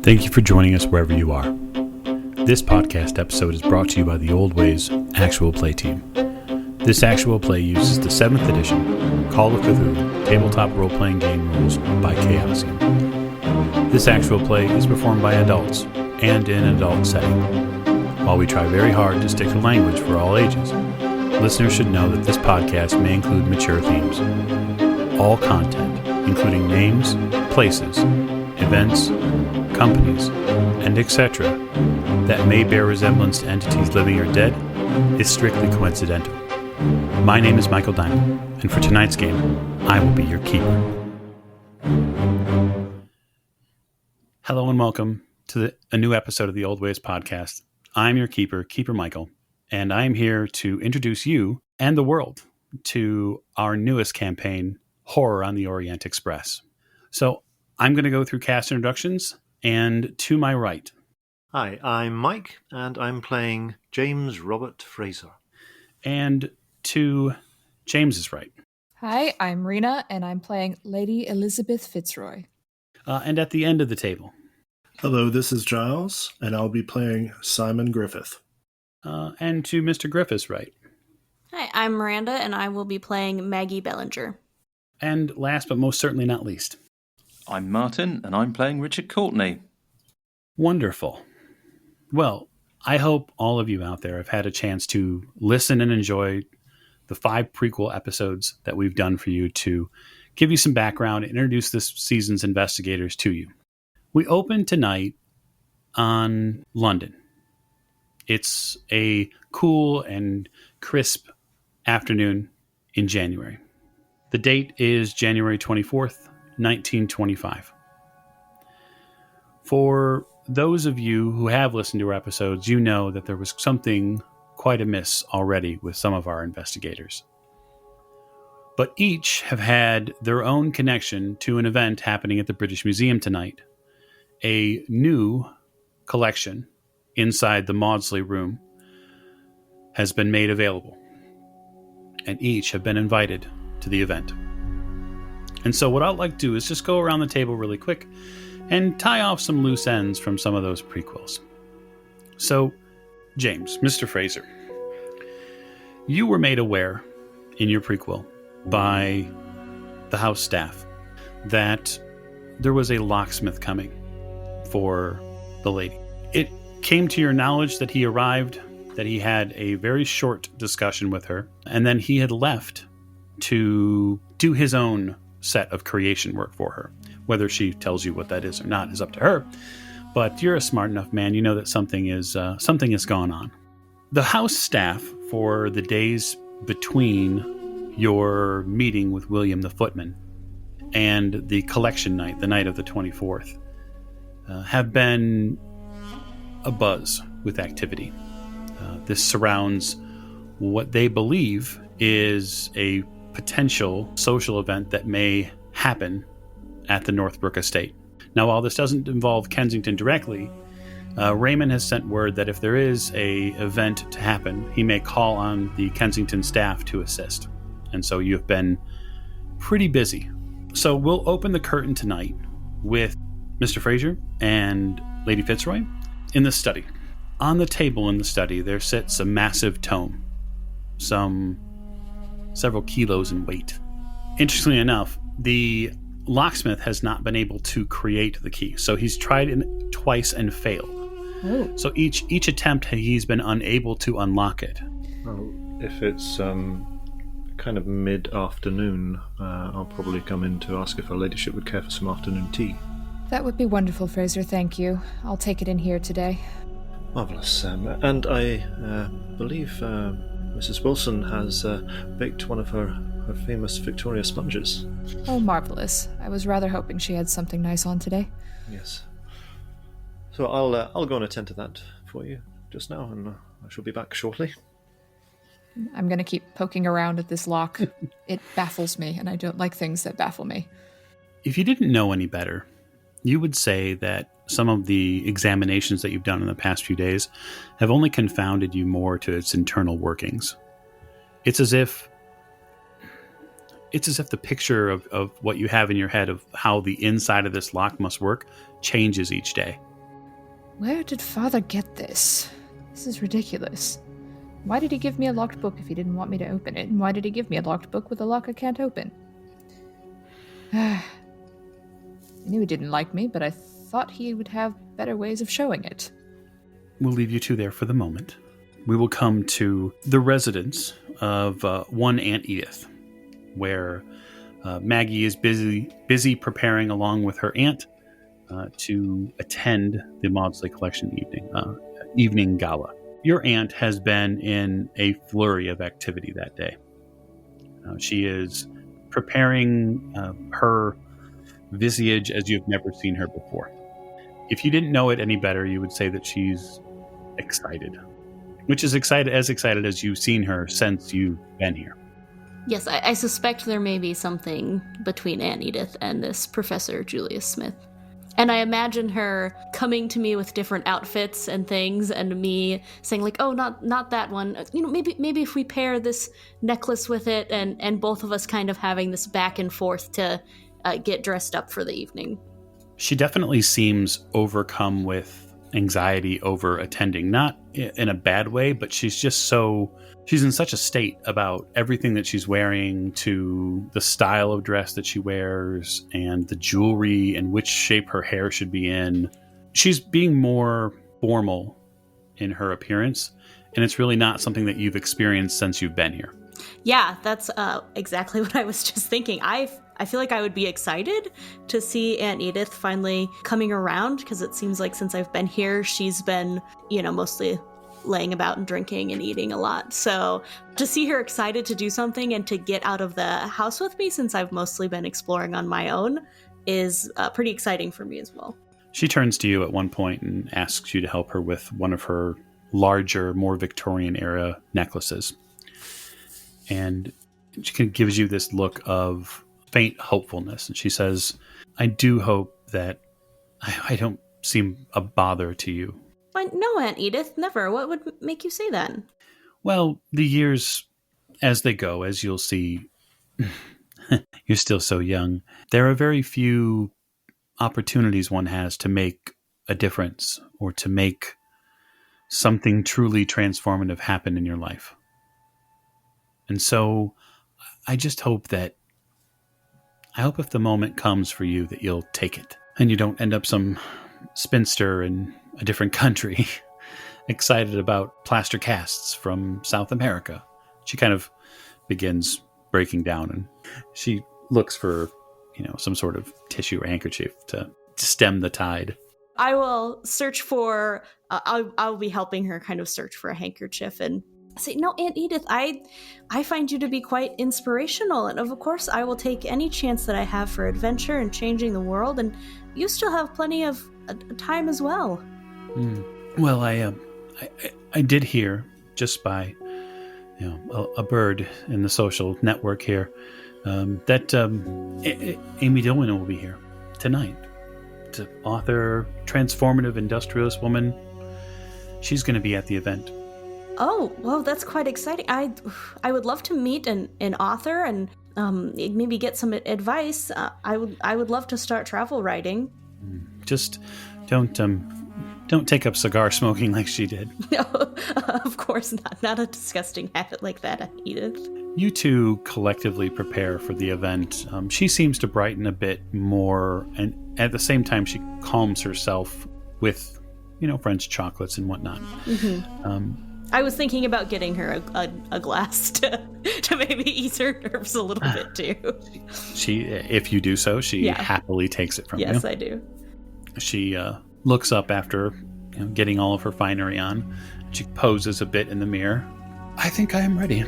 Thank you for joining us wherever you are. This podcast episode is brought to you by the Old Ways Actual Play team. This actual play uses the 7th edition Call of Cthulhu tabletop role-playing game rules by Chaosium. This actual play is performed by adults and in an adult setting. While we try very hard to stick to language for all ages, listeners should know that this podcast may include mature themes. All content, including names, places, events, companies, and etc., that may bear resemblance to entities living or dead, is strictly coincidental. My name is Michael Diamond, and for tonight's game, I will be your keeper. Hello and welcome to a new episode of the Old Ways podcast. I'm your keeper, Keeper Michael, and I'm here to introduce you and the world to our newest campaign, Horror on the Orient Express. So I'm going to go through cast introductions, and to my right. Hi, I'm Mike, and I'm playing James Robert Fraser. And to James's right. Hi, I'm Rena, and I'm playing Lady Elizabeth Fitzroy. And at the end of the table. Hello, this is Giles, and I'll be playing Simon Griffith. And to Mr. Griffith's right. Hi, I'm Miranda, and I will be playing Maggie Bellinger. And last but most certainly not least. I'm Martin, and I'm playing Richard Courtney. Wonderful. Well, I hope all of you out there have had a chance to listen and enjoy the 5 prequel episodes that we've done for you to give you some background and introduce this season's investigators to you. We open tonight on London. It's a cool and crisp afternoon in January. The date is January 24th, 1925. For those of you who have listened to our episodes, you know that there was something quite amiss already with some of our investigators. But each have had their own connection to an event happening at the British Museum tonight. A new collection inside the Maudslay room has been made available, and each have been invited to the event. And so what I'd like to do is just go around the table really quick and tie off some loose ends from some of those prequels. So, James, Mr. Fraser, you were made aware in your prequel by the house staff that there was a locksmith coming for the lady. It came to your knowledge that he arrived, that he had a very short discussion with her, and then he had left to do his own set of creation work for her. Whether she tells you what that is or not is up to her, but you're a smart enough man. You know that something is gone on. The house staff for the days between your meeting with William the Footman and the collection night, the night of the 24th, have been abuzz with activity. This surrounds what they believe is a potential social event that may happen at the Northbrook estate. Now, while this doesn't involve Kensington directly, Raymond has sent word that if there is a event to happen, he may call on the Kensington staff to assist. And so you have been pretty busy. So we'll open the curtain tonight with Mr. Fraser and Lady Fitzroy in the study. On the table in the study, there sits a massive tome, some several kilos in weight. Interestingly enough, the locksmith has not been able to create the key, so he's tried it twice and failed. Oh. So each attempt, he's been unable to unlock it. Well, if it's kind of mid-afternoon, I'll probably come in to ask if her ladyship would care for some afternoon tea. That would be wonderful, Fraser, thank you. I'll take it in here today. Marvellous. And I believe Mrs. Wilson has baked one of her famous Victoria sponges. Oh, marvelous. I was rather hoping she had something nice on today. Yes. So I'll go and attend to that for you just now, and I shall be back shortly. I'm going to keep poking around at this lock. It baffles me, and I don't like things that baffle me. If you didn't know any better, you would say that some of the examinations that you've done in the past few days have only confounded you more to its internal workings. It's as if the picture of what you have in your head of how the inside of this lock must work changes each day. Where did Father get this? This is ridiculous. Why did he give me a locked book if he didn't want me to open it? And why did he give me a locked book with a lock I can't open? I knew he didn't like me, but I thought he would have better ways of showing it. We'll leave you two there for the moment. We will come to the residence of one Aunt Edith, where Maggie is busy preparing along with her aunt to attend the Maudslay Collection evening gala. Your aunt has been in a flurry of activity that day. She is preparing her visage as you've never seen her before. If you didn't know it any better, you would say that she's excited, which is as excited as you've seen her since you've been here. Yes, I suspect there may be something between Aunt Edith and this Professor Julius Smith. And I imagine her coming to me with different outfits and things, and me saying like, "Oh, not that one. Maybe if we pair this necklace with it," and both of us kind of having this back and forth to get dressed up for the evening. She definitely seems overcome with anxiety over attending, not in a bad way, but she's in such a state about everything that she's wearing, to the style of dress that she wears and the jewelry and which shape her hair should be in. She's being more formal in her appearance, and it's really not something that you've experienced since you've been here. Yeah, that's exactly what I was just thinking. I feel like I would be excited to see Aunt Edith finally coming around, because it seems like since I've been here, she's been, mostly laying about and drinking and eating a lot. So to see her excited to do something and to get out of the house with me, since I've mostly been exploring on my own, is pretty exciting for me as well. She turns to you at one point and asks you to help her with one of her larger, more Victorian era necklaces. And she kind of gives you this look of faint hopefulness. And she says, "I do hope that I don't seem a bother to you." No, Aunt Edith, never. What would make you say that? Well, the years as they go, as you'll see, you're still so young. There are very few opportunities one has to make a difference or to make something truly transformative happen in your life. And so I just hope if the moment comes for you that you'll take it and you don't end up some spinster in a different country excited about plaster casts from South America. She kind of begins breaking down, and she looks for, some sort of tissue or handkerchief to stem the tide. I will search for, I'll be helping her kind of search for a handkerchief and say, "No, Aunt Edith, I find you to be quite inspirational, and of course I will take any chance that I have for adventure and changing the world, and you still have plenty of time as well." Well, I did hear, just by a bird in the social network here, that Amy Dillon will be here tonight. It's an author, transformative industrialist woman. She's going to be at the event. Oh, well, that's quite exciting. I would love to meet an author and maybe get some advice. I would love to start travel writing. Just don't take up cigar smoking like she did. No, of course not. Not a disgusting habit like that, Edith. You two collectively prepare for the event. She seems to brighten a bit more, and at the same time, she calms herself with, French chocolates and whatnot. Mm-hmm. I was thinking about getting her a glass to maybe ease her nerves a little bit too. If you do so, she happily takes it from you. Yes, I do. She looks up after getting all of her finery on. She poses a bit in the mirror. "I think I am ready."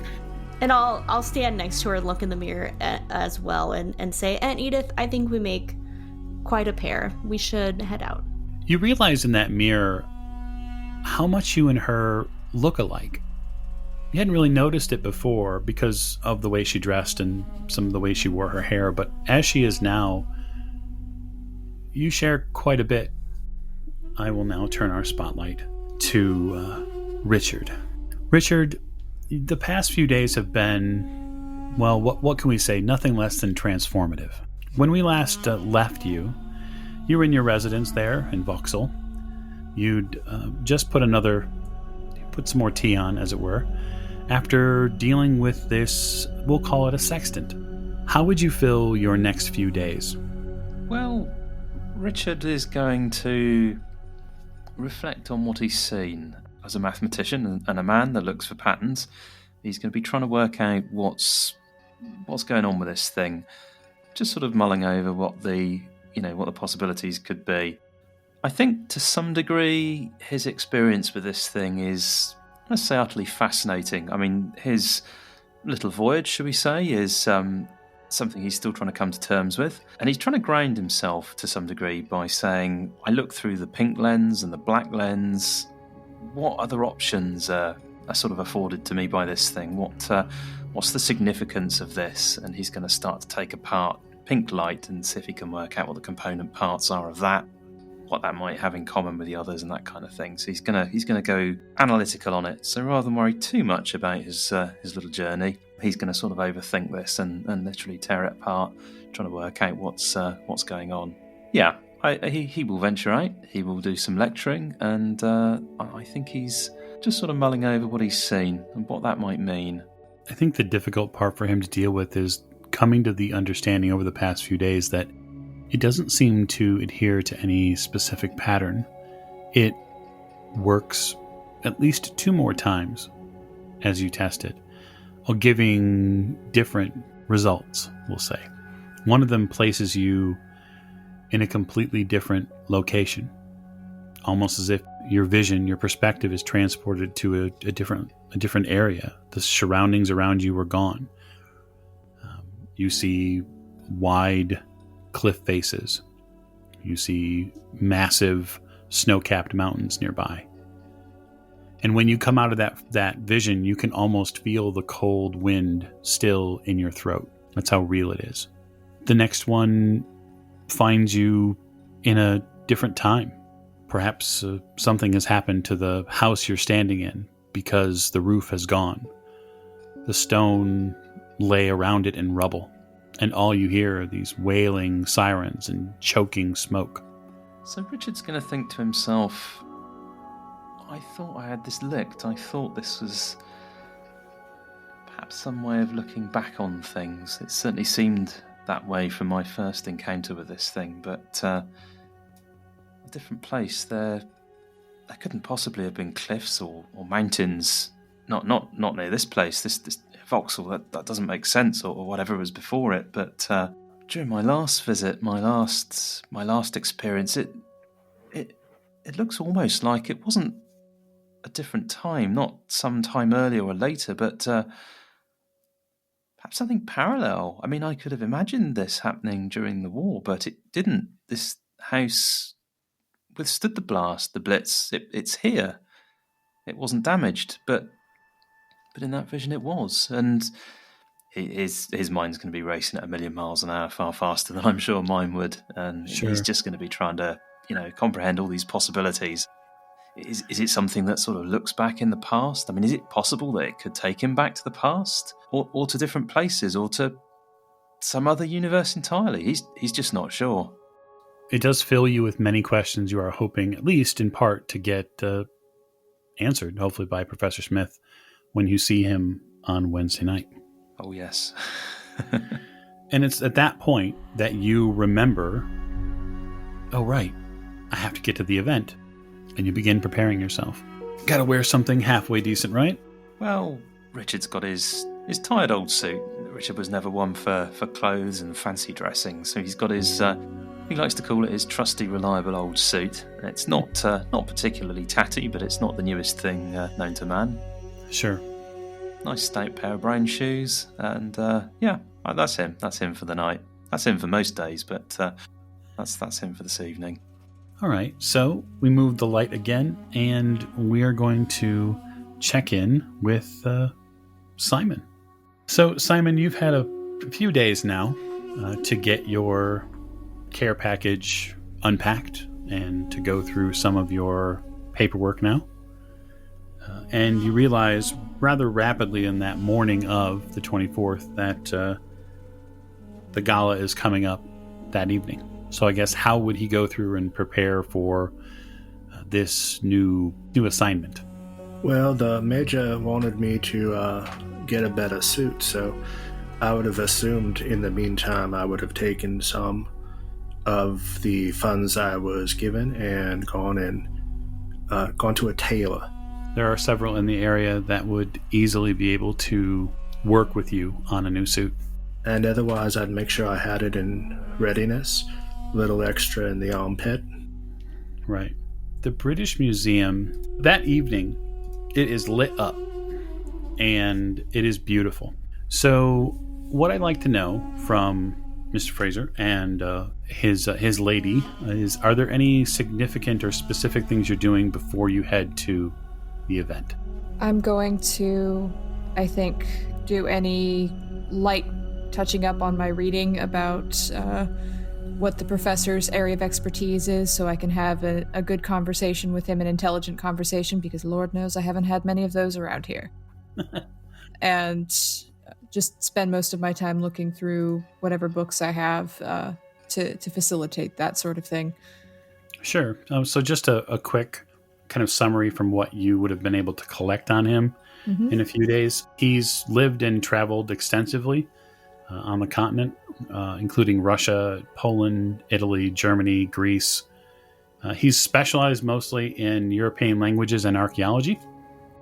And I'll stand next to her and look in the mirror as well and say, "Aunt Edith, I think we make quite a pair. We should head out." You realize in that mirror how much you and her look alike. You hadn't really noticed it before because of the way she dressed and some of the way she wore her hair, but as she is now, you share quite a bit. I will now turn our spotlight to Richard. Richard, the past few days have been, well, what can we say? Nothing less than transformative. When we last left you, you were in your residence there in Vauxhall. you'd just put some more tea on, as it were, after dealing with this, we'll call it a sextant. How would you fill your next few days? Well, Richard is going to reflect on what he's seen. As a mathematician and a man that looks for patterns, he's going to be trying to work out what's going on with this thing. Just sort of mulling over what the possibilities could be. I think to some degree his experience with this thing is, let's say, utterly fascinating. I mean, his little voyage, shall we say, is something he's still trying to come to terms with. And he's trying to ground himself to some degree by saying, I look through the pink lens and the black lens. What other options are sort of afforded to me by this thing? What's the significance of this? And he's going to start to take apart pink light and see if he can work out what the component parts are of that, what that might have in common with the others, and that kind of thing. So he's gonna go analytical on it. So rather than worry too much about his little journey, he's going to sort of overthink this and literally tear it apart, trying to work out what's going on. Yeah, he will venture out. He will do some lecturing, and I think he's just sort of mulling over what he's seen and what that might mean. I think the difficult part for him to deal with is coming to the understanding over the past few days that it doesn't seem to adhere to any specific pattern. It works at least 2 more times as you test it, or giving different results, we'll say. One of them places you in a completely different location, almost as if your vision, your perspective is transported to a different area. The surroundings around you are gone. You see wide cliff faces. You see massive snow-capped mountains nearby. And when you come out of that vision, you can almost feel the cold wind still in your throat. That's how real it is. The next one finds you in a different time. Perhaps something has happened to the house you're standing in because the roof has gone. The stone lay around it in rubble, and all you hear are these wailing sirens and choking smoke. So Richard's going to think to himself, I thought I had this licked. I thought this was perhaps some way of looking back on things. It certainly seemed that way from my first encounter with this thing, but a different place. There couldn't possibly have been cliffs or mountains. Not near this place. This Vauxhall, that doesn't make sense, or whatever was before it. But during my last visit, my last experience, it looks almost like it wasn't a different time, not some time earlier or later, but perhaps something parallel. I mean, I could have imagined this happening during the war, but it didn't. This house withstood the blast, the blitz. It's here. It wasn't damaged, but in that vision it was. And his mind's going to be racing at 1,000,000 miles an hour, far faster than I'm sure mine would. And Sure. He's just going to be trying to, comprehend all these possibilities. Is it something that sort of looks back in the past? I mean, is it possible that it could take him back to the past, or to different places, or to some other universe entirely? He's just not sure. It does fill you with many questions you are hoping, at least in part, to get answered, hopefully by Professor Smith, when you see him on Wednesday night. Oh, yes. And it's at that point that you remember, oh, right, I have to get to the event. And you begin preparing yourself. Gotta wear something halfway decent, right? Well, Richard's got his tired old suit. Richard was never one for clothes and fancy dressing, so he's got his, he likes to call it his trusty, reliable old suit. It's not particularly tatty, but it's not the newest thing known to man. Sure. Nice stout pair of brown shoes, and that's him. That's him for the night. That's him for most days, but that's him for this evening. All right, so we move the light again, and we are going to check in with Simon. So, Simon, you've had a few days now to get your care package unpacked and to go through some of your paperwork now. And you realize rather rapidly in that morning of the 24th that the gala is coming up that evening. So I guess how would he go through and prepare for this new assignment? Well, the major wanted me to get a better suit, so I would have assumed in the meantime I would have taken some of the funds I was given and gone to a tailor. There are several in the area that would easily be able to work with you on a new suit. And otherwise, I'd make sure I had it in readiness, a little extra in the armpit. Right. The British Museum, that evening, it is lit up, and it is beautiful. So what I'd like to know from Mr. Fraser and his lady is, are there any significant or specific things you're doing before you head to the event? I'm going to, I think, do any light touching up on my reading about what the professor's area of expertise is, so I can have a good conversation with him, an intelligent conversation, because Lord knows I haven't had many of those around here. And just spend most of my time looking through whatever books I have to facilitate that sort of thing. Sure. So just a quick kind of summary from what you would have been able to collect on him in a few days. He's lived and traveled extensively on the continent, including Russia, Poland, Italy, Germany, Greece. He's specialized mostly in European languages and archaeology.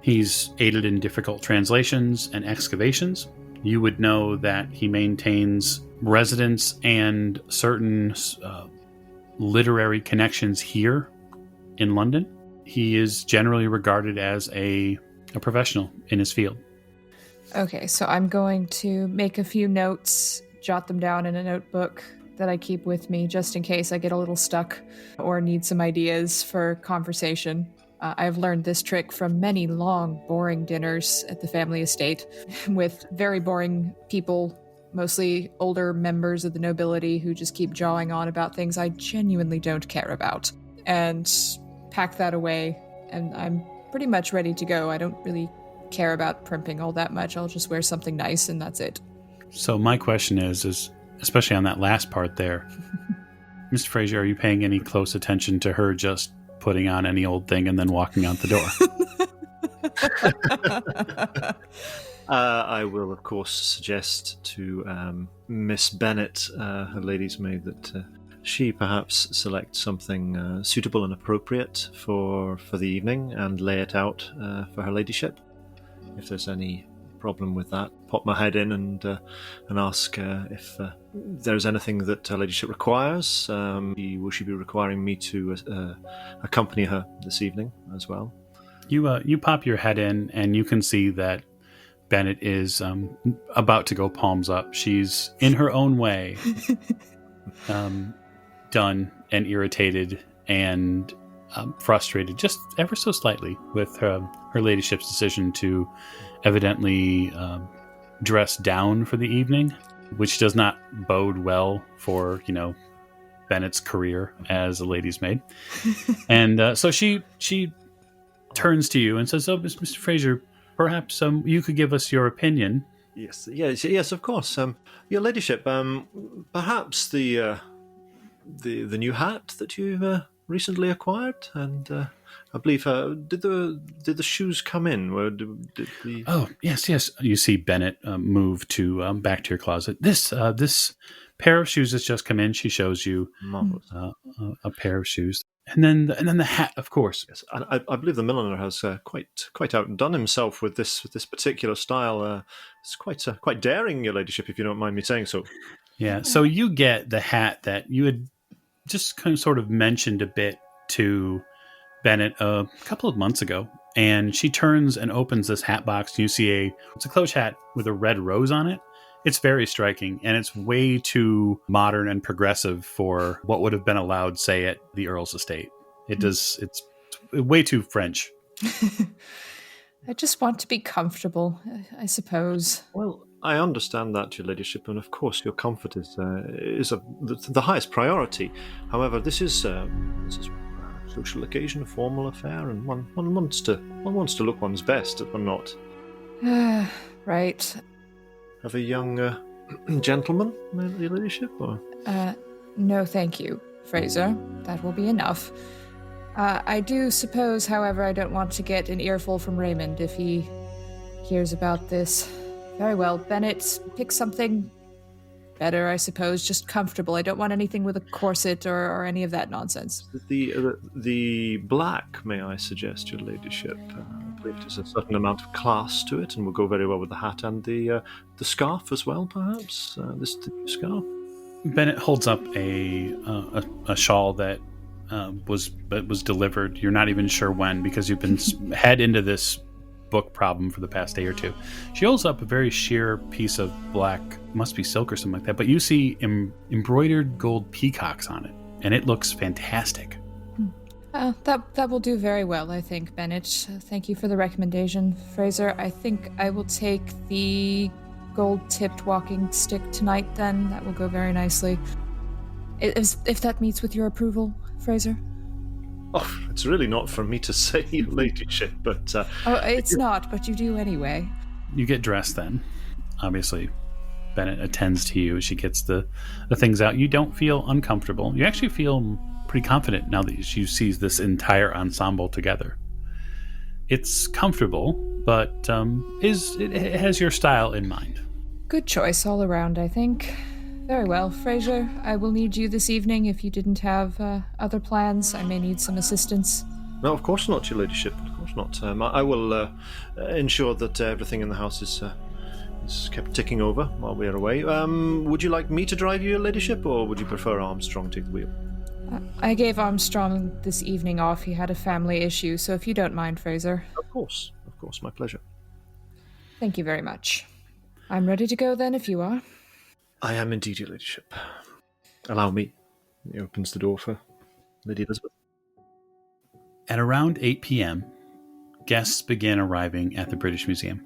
He's aided in difficult translations and excavations. You would know that he maintains residence and certain literary connections here in London. He is generally regarded as a professional in his field. Okay, so I'm going to make a few notes, jot them down in a notebook that I keep with me just in case I get a little stuck or need some ideas for conversation. I've learned this trick from many long, boring dinners at the family estate with very boring people, mostly older members of the nobility who just keep jawing on about things I genuinely don't care about. And pack that away, and I'm pretty much ready to go. I don't really care about primping all that much. I'll just wear something nice, and that's it. So my question is especially on that last part there, Mr. Fraser, are you paying any close attention to her just putting on any old thing and then walking out the door? I will, of course, suggest to Miss Bennet, her lady's maid, that she perhaps select something suitable and appropriate for the evening and lay it out for her ladyship. If there's any problem with that, pop my head in and ask if there's anything that her ladyship requires. Will she be requiring me to accompany her this evening as well? You pop your head in, and you can see that Bennett is about to go palms up. She's, in her own way, done and irritated and frustrated, just ever so slightly, with her ladyship's decision to evidently dress down for the evening, which does not bode well for, Bennett's career as a lady's maid. And so she turns to you and says, "Oh, Mr. Fraser, perhaps you could give us your opinion." Yes, of course. Your ladyship, perhaps the new hat that you've recently acquired, and I believe did the shoes come in? Oh, yes. You see Bennett move to back to your closet. This pair of shoes has just come in. She shows you a pair of shoes. And then the hat, of course. Yes, I believe the milliner has quite outdone himself with this particular style. It's quite daring, your ladyship, if you don't mind me saying so. Yeah. So you get the hat that you had just kind of sort of mentioned a bit to Bennett a couple of months ago, and she turns and opens this hat box. And you see it's a cloche hat with a red rose on it. It's very striking, and it's way too modern and progressive for what would have been allowed, say, at the Earl's estate. It's way too French. I just want to be comfortable, I suppose. Well, I understand that, your ladyship, and of course your comfort is the highest priority. However, this is a social occasion, a formal affair, and one wants to look one's best, if I'm not. Right. Have a young gentleman, your ladyship, or? No, thank you, Fraser. That will be enough. I do suppose, however, I don't want to get an earful from Raymond if he hears about this. Very well, Bennett, pick something better, I suppose, just comfortable. I don't want anything with a corset or any of that nonsense. The black, may I suggest, your ladyship? I believe there's a certain amount of class to it, and will go very well with the hat and the scarf as well, perhaps. This scarf. Bennett holds up a shawl that was delivered. You're not even sure when, because you've been head into this book problem for the past day or two. She holds up a very sheer piece of black, must be silk or something like that, but you see embroidered gold peacocks on it, and it looks fantastic. That will do very well, I think, Bennett. Thank you for the recommendation. Fraser, I think I will take the gold-tipped walking stick tonight, then. That will go very nicely. If that meets with your approval, Fraser? Oh, it's really not for me to say, your ladyship, but... it's not, but you do anyway. You get dressed then. Obviously, Bennett attends to you as she gets the things out. You don't feel uncomfortable. You actually feel pretty confident now that she sees this entire ensemble together. It's comfortable, but it has your style in mind. Good choice all around, I think. Very well, Fraser. I will need you this evening if you didn't have other plans. I may need some assistance. No, of course not, your ladyship. Of course not. I will ensure that everything in the house is kept ticking over while we are away. Would you like me to drive you, your ladyship, or would you prefer Armstrong take the wheel? I gave Armstrong this evening off. He had a family issue, so if you don't mind, Fraser. Of course, my pleasure. Thank you very much. I'm ready to go then if you are. I am indeed, your ladyship. Allow me. He opens the door for Lady Elizabeth. At around 8 p.m., guests begin arriving at the British Museum.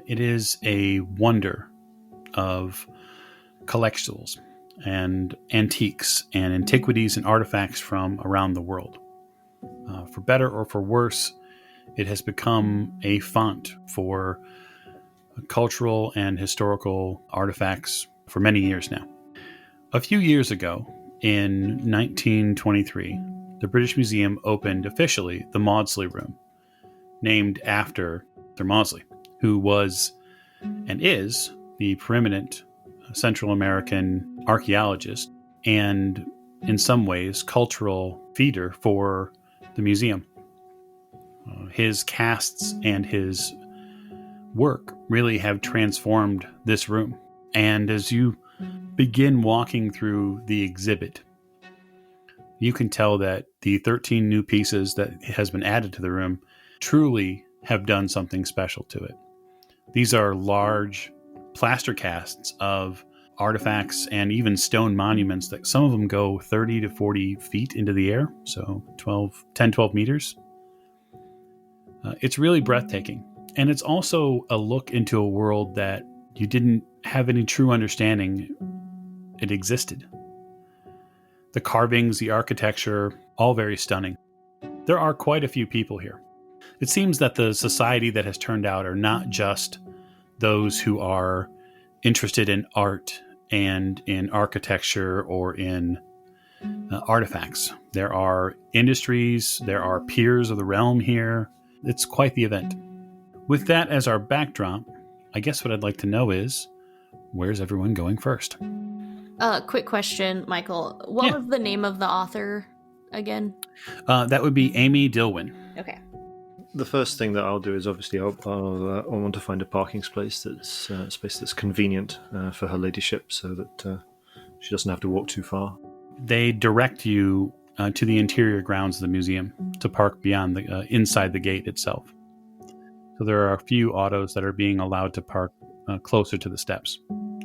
It is a wonder of collectibles and antiques and antiquities and artifacts from around the world. For better or for worse, it has become a font for cultural and historical artifacts for many years now. A few years ago, in 1923, the British Museum opened officially the Maudslay Room, named after Sir Maudslay, who was and is the preeminent Central American archaeologist and, in some ways, cultural feeder for the museum. His casts and his work really have transformed this room. And as you begin walking through the exhibit, you can tell that the 13 new pieces that has been added to the room truly have done something special to it. These are large plaster casts of artifacts and even stone monuments that some of them go 30 to 40 feet into the air, so 12 meters. It's really breathtaking. And it's also a look into a world that you didn't have any true understanding it existed. The carvings, the architecture, all very stunning. There are quite a few people here. It seems that the society that has turned out are not just those who are interested in art and in architecture or in artifacts. There are industries, there are peers of the realm here. It's quite the event. With that as our backdrop, I guess what I'd like to know is, where's everyone going first? Quick question, Michael. What was the name of the author again? That would be Amy Dilwyn. Okay. The first thing that I'll do is obviously I'll want to find a parking space that's convenient for her ladyship, so that she doesn't have to walk too far. They direct you to the interior grounds of the museum to park beyond the inside the gate itself. So there are a few autos that are being allowed to park closer to the steps,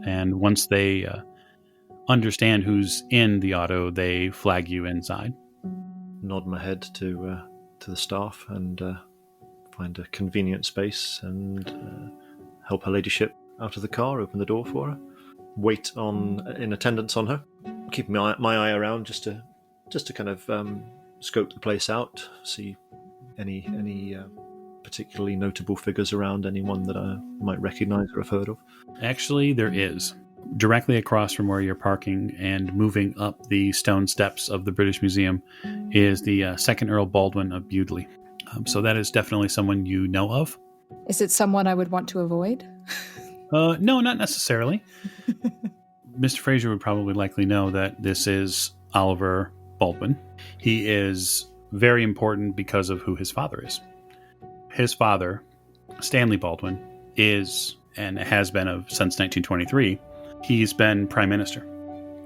and once they understand who's in the auto, they flag you inside. Nod my head to the staff and find a convenient space and help her ladyship out of the car, open the door for her, wait in attendance on her, keep my eye around just to kind of scope the place out, see any particularly notable figures around, anyone that I might recognize or have heard of. Actually, there is. directly across from where you're parking and moving up the stone steps of the British Museum is the second Earl Baldwin of Bewdley. So that is definitely someone you know of. Is it someone I would want to avoid? No, not necessarily. Mr. Fraser would probably likely know that this is Oliver Baldwin. He is very important because of who his father is. His father, Stanley Baldwin, is and has been since 1923. He's been prime minister.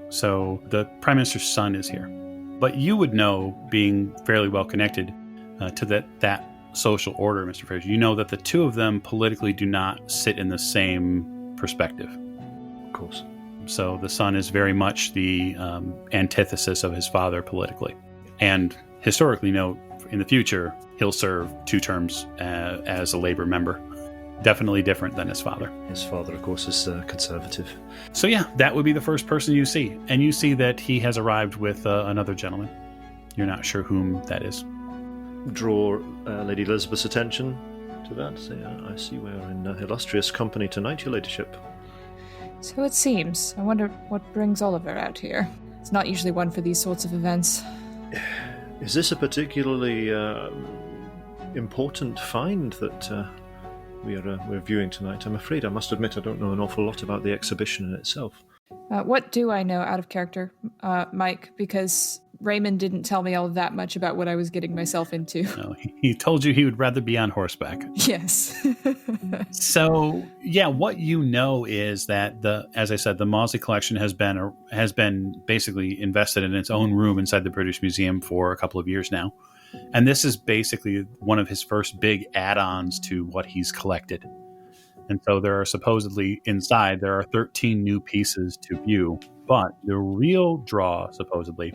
So the prime minister's son is here. But you would know, being fairly well connected to that social order, Mr. Fraser, you know that the two of them politically do not sit in the same perspective. Of course. So the son is very much the antithesis of his father politically. And historically, in the future, he'll serve 2 terms as a Labour member. Definitely different than his father. His father, of course, is conservative. So yeah, that would be the first person you see. And you see that he has arrived with another gentleman. You're not sure whom that is. Draw Lady Elizabeth's attention to that. Say, I see we're in illustrious company tonight, your ladyship. So it seems. I wonder what brings Oliver out here. It's not usually one for these sorts of events. Is this a particularly important find that we're viewing tonight? I'm afraid I must admit I don't know an awful lot about the exhibition in itself. What do I know out of character, Mike? Because Raymond didn't tell me all that much about what I was getting myself into. No, he told you he would rather be on horseback. Yes. So, yeah, what you know is that as I said, the Maudslay Collection has been basically invested in its own room inside the British Museum for a couple of years now. And this is basically one of his first big add-ons to what he's collected. And so there are supposedly inside, there are 13 new pieces to view. But the real draw, supposedly,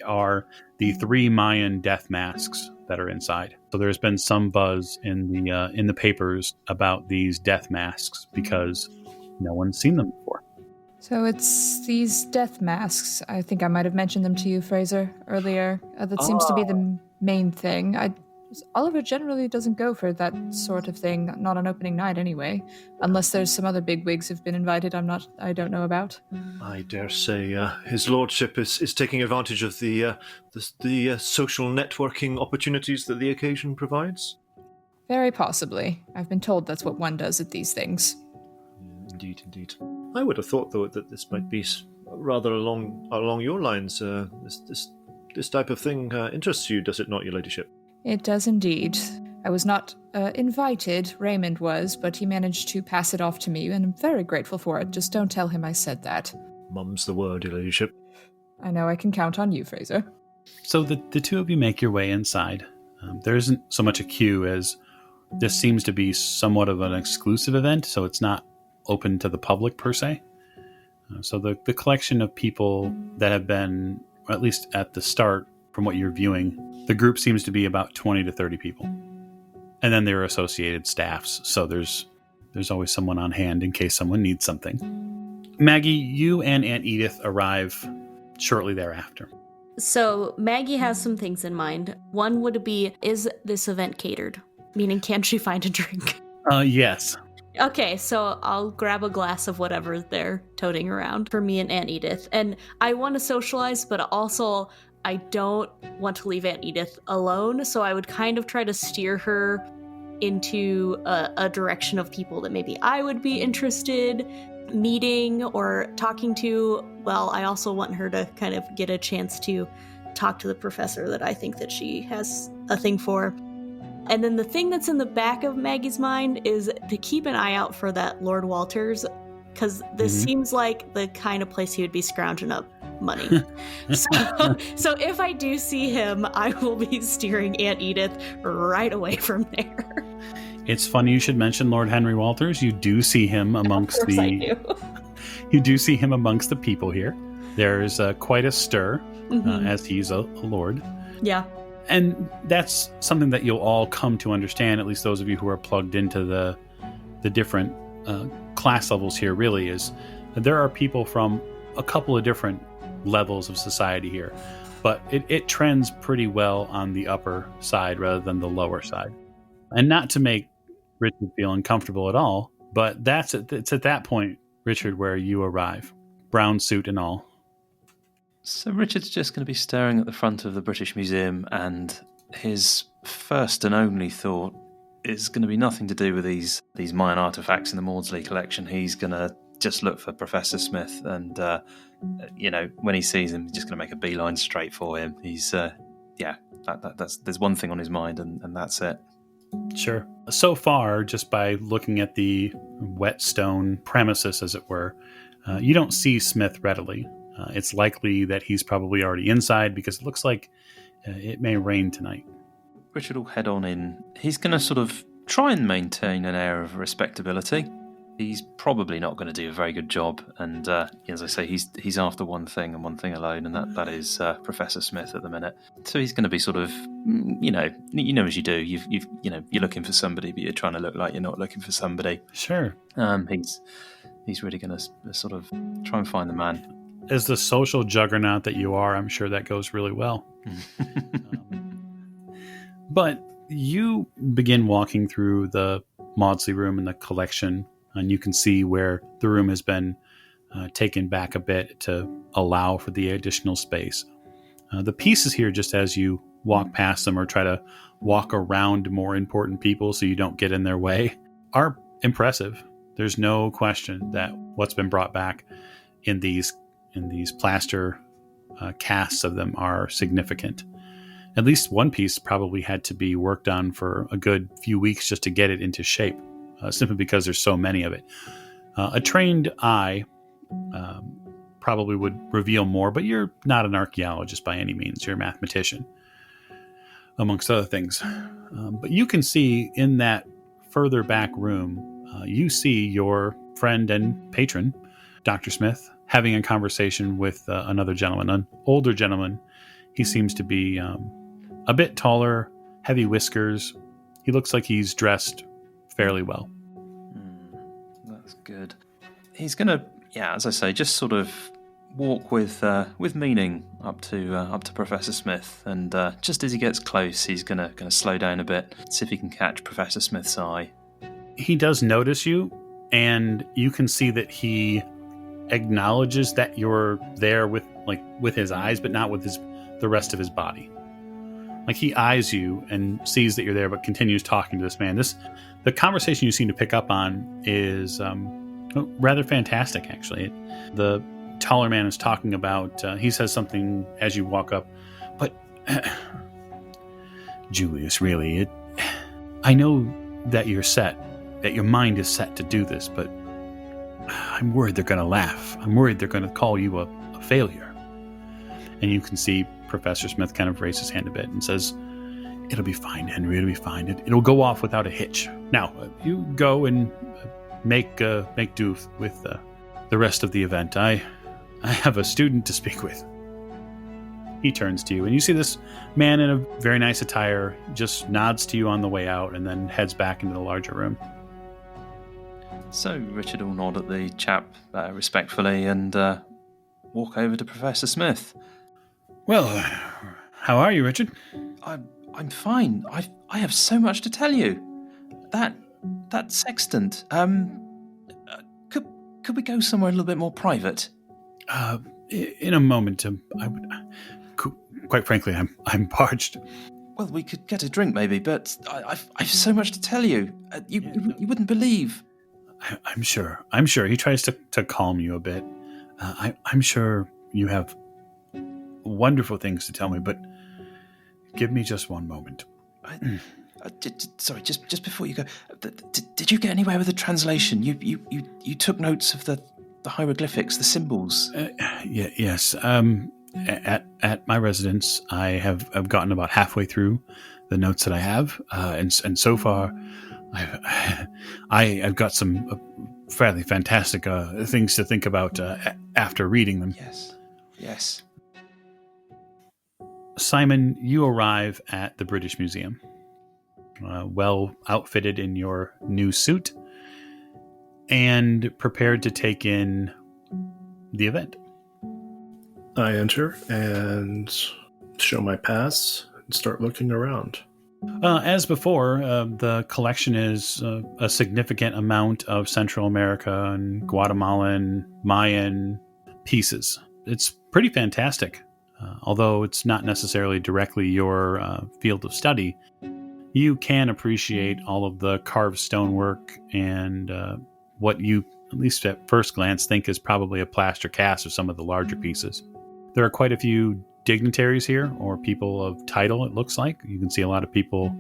are the 3 Mayan death masks that are inside. So there's been some buzz in the papers about these death masks because no one's seen them before. So it's these death masks. I think I might have mentioned them to you, Fraser, earlier. That seems to be the main thing. Oliver generally doesn't go for that sort of thing, not on opening night anyway, unless there's some other bigwigs who've been invited I don't know about. I dare say his lordship is taking advantage of the social networking opportunities that the occasion provides. Very possibly. I've been told that's what one does at these things. Indeed. I would have thought, though, that this might be rather along your lines. This type of thing interests you, does it not, your ladyship? It does indeed. I was not invited, Raymond was, but he managed to pass it off to me, and I'm very grateful for it. Just don't tell him I said that. Mum's the word, your ladyship. I know I can count on you, Fraser. So the two of you make your way inside. There isn't so much a queue as this seems to be somewhat of an exclusive event, so it's not open to the public per se. So the collection of people that have been, or at least at the start, from what you're viewing, the group seems to be about 20 to 30 people. And then there are associated staffs, so there's always someone on hand in case someone needs something. Maggie, you and Aunt Edith arrive shortly thereafter. So Maggie has some things in mind. One would be, is this event catered? Meaning, can she find a drink? Yes. Okay, so I'll grab a glass of whatever they're toting around for me and Aunt Edith. And I want to socialize, but also I don't want to leave Aunt Edith alone, so I would kind of try to steer her into a direction of people that maybe I would be interested meeting or talking to. Well, I also want her to kind of get a chance to talk to the professor that I think that she has a thing for. And then the thing that's in the back of Maggie's mind is to keep an eye out for that Lord Walters, because this seems like the kind of place he would be scrounging up money. So if I do see him, I will be steering Aunt Edith right away from there. It's funny you should mention Lord Henry Walters. You do see him amongst you do see him amongst the people here. There's quite a stir as he's a lord. Yeah. And that's something that you'll all come to understand, at least those of you who are plugged into the different class levels here, really, is that there are people from a couple of different levels of society here. But it trends pretty well on the upper side rather than the lower side. And not to make Richard feel uncomfortable at all, but it's at that point Richard, where you arrive, brown suit and all. So Richard's just going to be staring at the front of the British Museum, and his first and only thought is going to be nothing to do with these Mayan artifacts in the Maudslay Collection. He's going to just look for Professor Smith, and when he sees him, he's just going to make a beeline straight for him. He's there's one thing on his mind, and that's it. Sure. So far, just by looking at the whetstone premises, as it were, you don't see Smith readily. It's likely that he's probably already inside because it looks like it may rain tonight. Richard will head on in. He's going to sort of try and maintain an air of respectability. He's probably not going to do a very good job, and as I say, he's after one thing and one thing alone, and that is Professor Smith at the minute. So he's going to be sort of, as you do. You're looking for somebody, but you're trying to look like you're not looking for somebody. Sure. He's really going to sort of try and find the man. As the social juggernaut that you are, I'm sure that goes really well. But you begin walking through the Maudslay room and the collection, and you can see where the room has been taken back a bit to allow for the additional space. The pieces here, just as you walk past them or try to walk around more important people so you don't get in their way, are impressive. There's no question that what's been brought back in these plaster casts of them are significant. At least one piece probably had to be worked on for a good few weeks just to get it into shape, simply because there's so many of it. A trained eye probably would reveal more, but you're not an archaeologist by any means. You're a mathematician, amongst other things. But you can see in that further back room, you see your friend and patron, Dr. Smith, having a conversation with another gentleman, an older gentleman. He seems to be a bit taller, heavy whiskers. He looks like he's dressed fairly well. That's good. He's going to, as I say, just sort of walk with meaning up to Professor Smith, and just as he gets close, he's going to slow down a bit, see if he can catch Professor Smith's eye. He does notice you, and you can see that he acknowledges that you're there with his eyes, but not with the rest of his body. Like, he eyes you and sees that you're there, but continues talking to this man. The conversation you seem to pick up on is rather fantastic, actually. The taller man is talking about, he says something as you walk up, but Julius, really, I know that you're set, that your mind is set to do this, but I'm worried they're going to laugh. I'm worried they're going to call you a failure. And you can see Professor Smith kind of raise his hand a bit and says, "It'll be fine, Henry. It'll be fine. It'll go off without a hitch. Now, you go and make do with the rest of the event. I have a student to speak with." He turns to you, and you see this man in a very nice attire just nods to you on the way out and then heads back into the larger room. So Richard will nod at the chap respectfully and walk over to Professor Smith. "Well, how are you, Richard?" I'm fine. I have so much to tell you. That sextant. Could we go somewhere a little bit more private? In a moment. I would. Quite frankly, I'm parched. Well, we could get a drink maybe, but I've so much to tell you. You wouldn't believe. I'm sure. He tries to calm you a bit. I'm sure you have wonderful things to tell me, but give me just one moment. Sorry, just before you go, did you get anywhere with the translation? You took notes of the hieroglyphics, the symbols. Yes. At my residence, I have gotten about halfway through the notes that I have, and so far, I've got some fairly fantastic things to think about after reading them. Yes. Simon, you arrive at the British Museum, well outfitted in your new suit, and prepared to take in the event. I enter and show my pass and start looking around. As before, the collection is a significant amount of Central America and Guatemalan, Mayan pieces. It's pretty fantastic. Although it's not necessarily directly your field of study, you can appreciate all of the carved stonework and what you, at least at first glance, think is probably a plaster cast of some of the larger pieces. There are quite a few dignitaries here, or people of title, it looks like. You can see a lot of people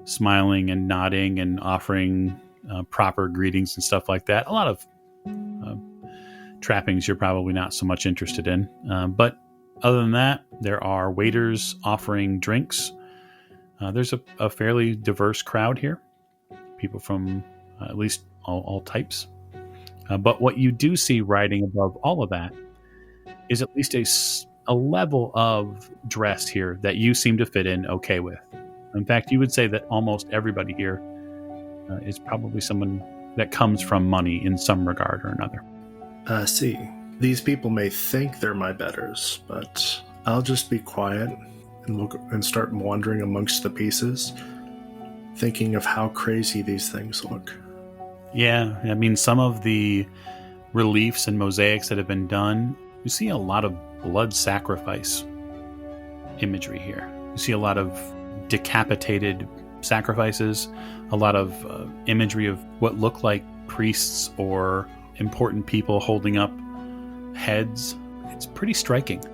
smiling and nodding and offering proper greetings and stuff like that. A lot of trappings you're probably not so much interested in. But other than that, there are waiters offering drinks. There's a fairly diverse crowd here. People from at least all types. But what you do see riding above all of that is at least a level of dress here that you seem to fit in okay with. In fact, you would say that almost everybody here is probably someone that comes from money in some regard or another. I see. These people may think they're my betters, but I'll just be quiet and look and start wandering amongst the pieces, thinking of how crazy these things look. Yeah, I mean, some of the reliefs and mosaics that have been done, you see a lot of blood sacrifice imagery here. You see a lot of decapitated sacrifices, a lot of imagery of what look like priests or important people holding up heads. It's pretty striking.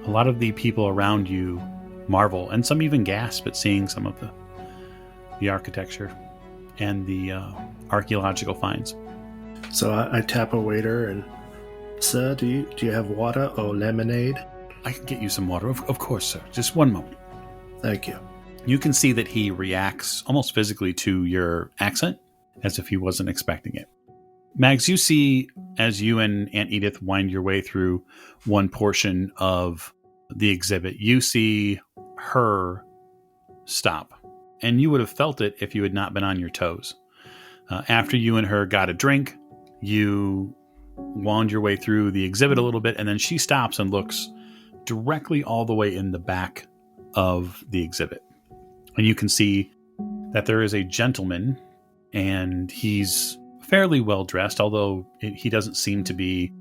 A lot of the people around you marvel, and some even gasp at seeing some of the architecture and the archaeological finds. So I tap a waiter and, "Sir, do you have water or lemonade?" I can get you some water. Of course, sir. Just one moment. Thank you. You can see that he reacts almost physically to your accent, as if he wasn't expecting it. Mags, you see, as you and Aunt Edith wind your way through one portion of the exhibit, you see her stop. And you would have felt it if you had not been on your toes. After you and her got a drink, you wound your way through the exhibit a little bit, and then she stops and looks directly all the way in the back of the exhibit. And you can see that there is a gentleman, and he's fairly well dressed, although he doesn't seem to be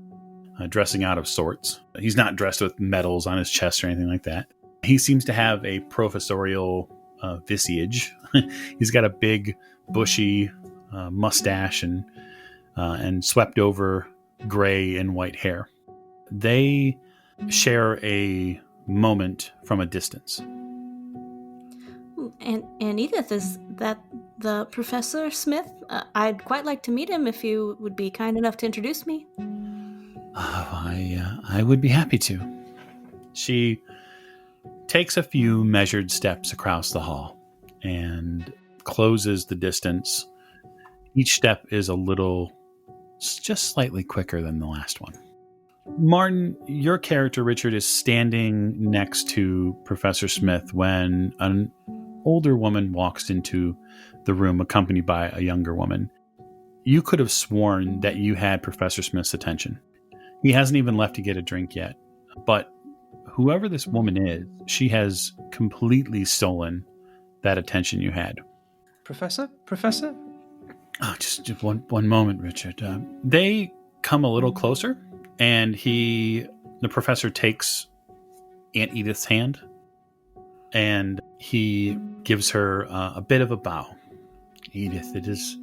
dressing out of sorts. He's not dressed with medals on his chest or anything like that. He seems to have a professorial visage. He's got a big, bushy mustache and swept over gray and white hair. They share a moment from a distance. And Edith, is that the Professor Smith? I'd quite like to meet him if you would be kind enough to introduce me. I would be happy to. She takes a few measured steps across the hall and closes the distance. Each step is just slightly quicker than the last one. Martin, your character, Richard, is standing next to Professor Smith when an older woman walks into the room accompanied by a younger woman. You could have sworn that you had Professor Smith's attention. He hasn't even left to get a drink yet. But whoever this woman is, she has completely stolen that attention you had. Professor? Oh, just one moment, Richard. They come a little closer, and the professor takes Aunt Edith's hand, and he gives her a bit of a bow. Edith, it is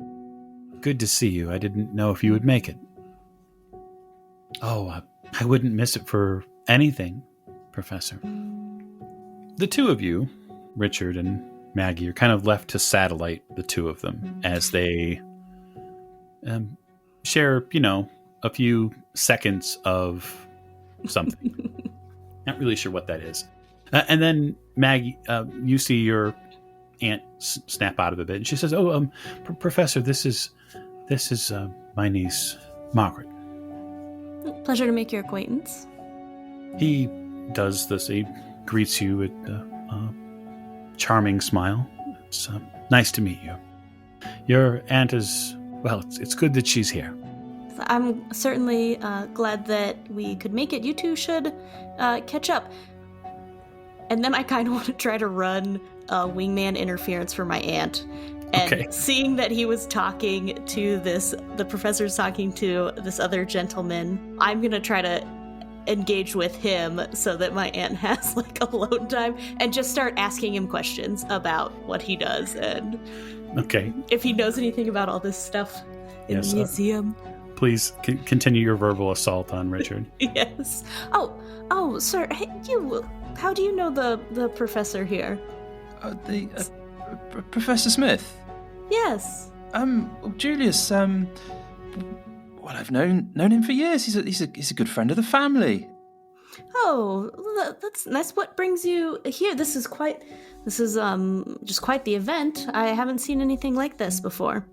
good to see you. I didn't know if you would make it. Oh, I wouldn't miss it for anything, Professor. The two of you, Richard and Maggie, are kind of left to satellite the two of them as they share, a few seconds of something. Not really sure what that is. And then Maggie, you see your aunt snap out of it, and she says, "Oh, Professor, this is my niece, Margaret." Pleasure to make your acquaintance. He does this. He greets you with a charming smile. It's nice to meet you. Your aunt is, well, it's good that she's here. I'm certainly glad that we could make it. You two should catch up. and then I kind of want to try to run wingman interference for my aunt. And seeing that he was talking to the professor's talking to this other gentleman, I'm going to try to engage with him so that my aunt has like alone time and just start asking him questions about what he does and if he knows anything about all this stuff in the museum. Please continue your verbal assault on Richard. Yes. Oh, sir, hey, how do you know the professor here? Professor Smith? Yes. Julius, well, I've known him for years. He's a good friend of the family. Oh, that's what brings you here. This is just quite the event. I haven't seen anything like this before.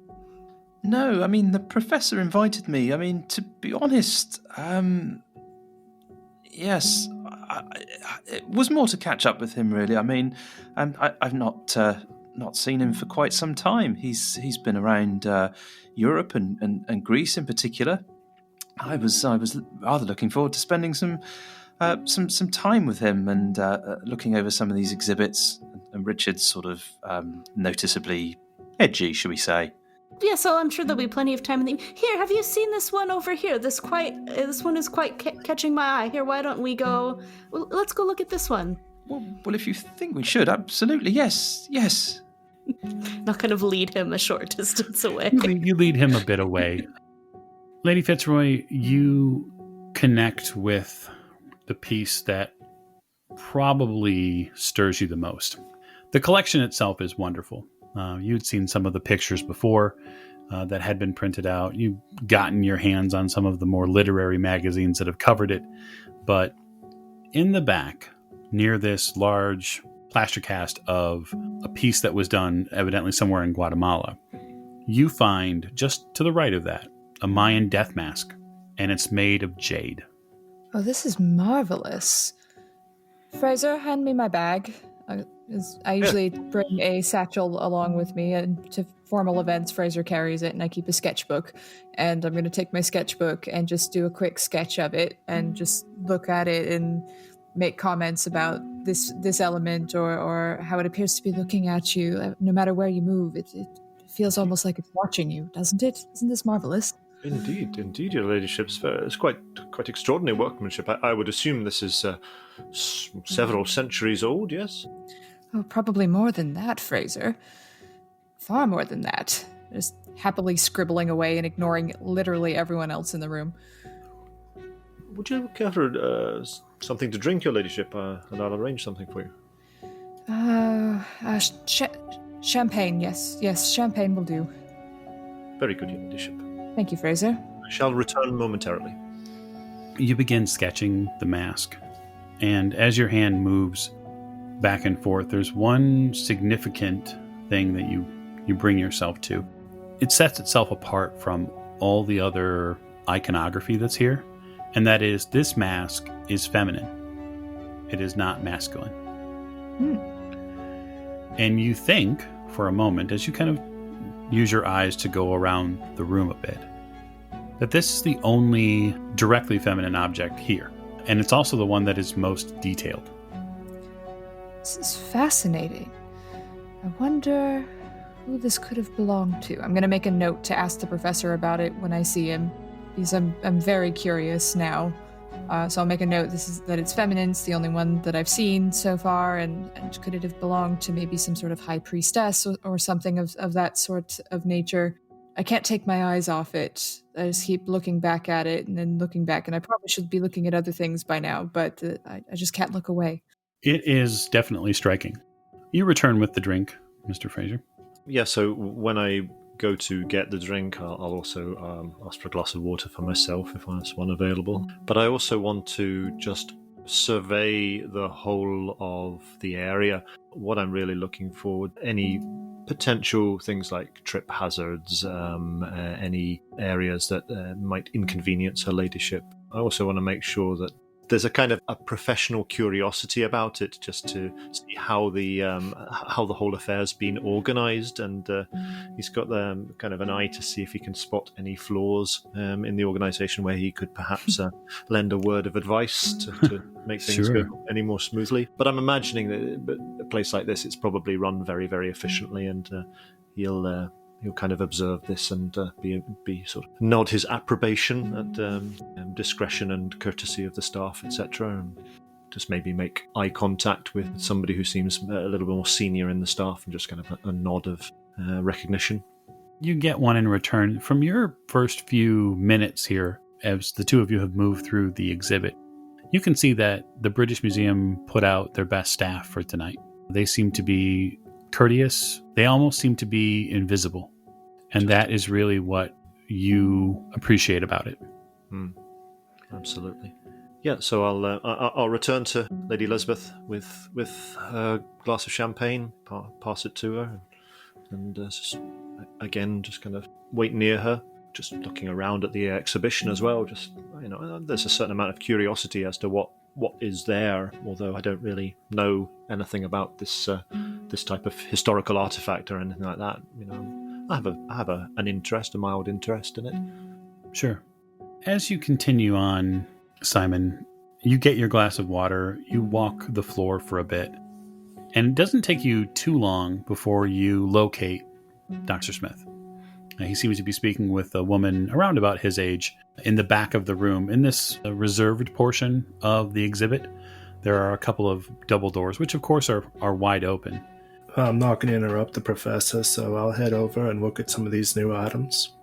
No, I mean, the professor invited me. I mean, to be honest, yes, it was more to catch up with him, really. I mean, I've not seen him for quite some time. He's been around Europe and Greece in particular. I was rather looking forward to spending some time with him and looking over some of these exhibits. And Richard's sort of noticeably edgy, shall we say? Yeah, so I'm sure there'll be plenty of time. Here, have you seen this one over here? This one is quite catching my eye. Here, why don't we go? Well, let's go look at this one. Well, if you think we should, absolutely, yes. I'll kind of lead him a short distance away. You lead him a bit away. Lady Fitzroy, you connect with the piece that probably stirs you the most. The collection itself is wonderful. You'd seen some of the pictures before that had been printed out. You've gotten your hands on some of the more literary magazines that have covered it. But in the back, near this large plaster cast of a piece that was done evidently somewhere in Guatemala, you find just to the right of that a Mayan death mask, and it's made of jade. Oh, this is marvelous. Fraser, hand me my bag. I usually bring a satchel along with me, and to formal events, Fraser carries it, and I keep a sketchbook. And I'm going to take my sketchbook and just do a quick sketch of it, and just look at it and make comments about this element or how it appears to be looking at you. No matter where you move, it feels almost like it's watching you, doesn't it? Isn't this marvelous? Indeed, your ladyship's it's quite extraordinary workmanship. I would assume this is several centuries old, yes? Oh, probably more than that, Fraser. Far more than that. Just happily scribbling away and ignoring literally everyone else in the room. Would you care for something to drink, your ladyship, and I'll arrange something for you? Champagne, yes, champagne will do. Very good, your ladyship. Thank you, Fraser. I shall return momentarily. You begin sketching the mask, and as your hand moves back and forth, there's one significant thing that you bring yourself to. It sets itself apart from all the other iconography that's here, and that is this mask is feminine. It is not masculine. And you think for a moment, as you kind of use your eyes to go around the room a bit, that this is the only directly feminine object here. And it's also the one that is most detailed. This is fascinating. I wonder who this could have belonged to. I'm going to make a note to ask the professor about it when I see him, because I'm very curious now. So I'll make a note that it's feminine. It's the only one that I've seen so far, and could it have belonged to maybe some sort of high priestess or something of that sort of nature? I can't take my eyes off it. I just keep looking back at it and then looking back, and I probably should be looking at other things by now, but I just can't look away. It is definitely striking. You return with the drink, Mr. Fraser. Yeah, so when I go to get the drink, I'll also ask for a glass of water for myself if there's one available. But I also want to just survey the whole of the area. What I'm really looking for, any potential things like trip hazards, any areas that might inconvenience her ladyship. I also want to make sure that there's a kind of a professional curiosity about it, just to see how the whole affair's been organised, and he's got kind of an eye to see if he can spot any flaws in the organisation where he could perhaps lend a word of advice to make things Sure. go any more smoothly. But I'm imagining that a place like this, it's probably run very, very efficiently, and he'll kind of observe this and be sort of nod his approbation at discretion and courtesy of the staff, etc., and just maybe make eye contact with somebody who seems a little bit more senior in the staff, and just kind of a nod of recognition. You get one in return. From your first few minutes here, as the two of you have moved through the exhibit, you can see that the British Museum put out their best staff for tonight. They seem to be courteous. They almost seem to be invisible. And that is really what you appreciate about it. Absolutely. Yeah, so I'll return to Lady Elizabeth with a glass of champagne, pass it to her, and just kind of wait near her, just looking around at the exhibition as well. Just, there's a certain amount of curiosity as to what is there, although I don't really know anything about this type of historical artifact or anything like that. I have an interest, a mild interest in it. Sure. As you continue on, Simon, you get your glass of water, you walk the floor for a bit, and it doesn't take you too long before you locate Dr. Smith. He seems to be speaking with a woman around about his age in the back of the room. In this reserved portion of the exhibit, there are a couple of double doors, which of course are wide open. I'm not going to interrupt the professor, so I'll head over and look at some of these new items.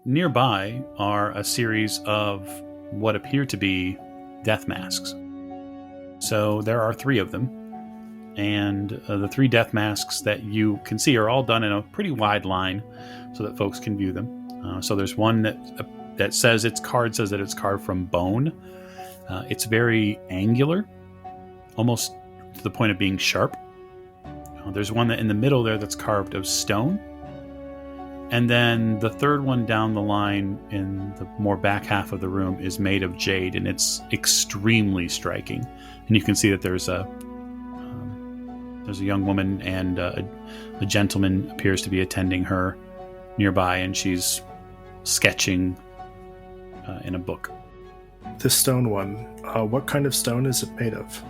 Nearby are a series of what appear to be death masks. So there are 3 of them, and the 3 death masks that you can see are all done in a pretty wide line so that folks can view them. So there's one that says that it's carved from bone. It's very angular, almost to the point of being sharp. There's one that in the middle there that's carved of stone. And then the third one down the line in the more back half of the room is made of jade, and it's extremely striking. And you can see that there's a young woman and a gentleman appears to be attending her nearby, and she's sketching in a book. The stone one, what kind of stone is it made of?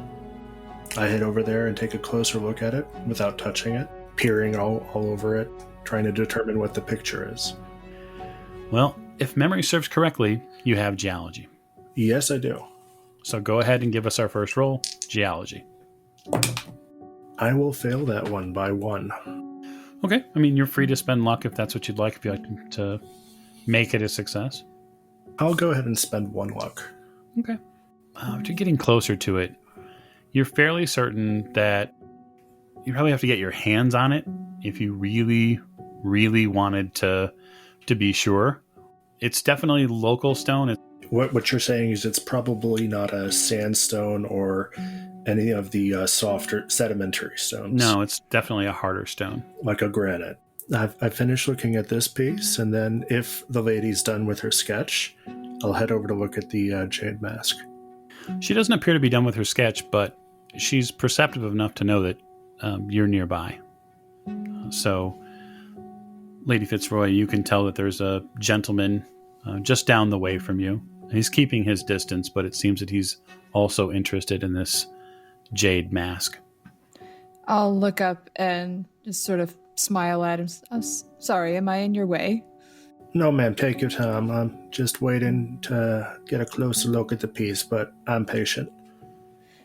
I head over there and take a closer look at it without touching it, peering all over it, trying to determine what the picture is. Well, if memory serves correctly, you have geology. Yes, I do. So go ahead and give us our first roll, geology. I will fail that one by 1. Okay. I mean, you're free to spend luck if that's what you'd like, if you'd like to make it a success. I'll go ahead and spend 1 luck. Okay. After getting closer to it, you're fairly certain that you probably have to get your hands on it if you really, really wanted to be sure. It's definitely local stone. What you're saying is it's probably not a sandstone or any of the softer sedimentary stones. No, it's definitely a harder stone. Like a granite. I've finished looking at this piece, and then if the lady's done with her sketch, I'll head over to look at the jade mask. She doesn't appear to be done with her sketch, but she's perceptive enough to know that you're nearby. So, Lady Fitzroy, you can tell that there's a gentleman just down the way from you. He's keeping his distance, but it seems that he's also interested in this jade mask. I'll look up and just sort of smile at him. Sorry, am I in your way? No, ma'am, take your time. I'm just waiting to get a closer look at the piece, but I'm patient.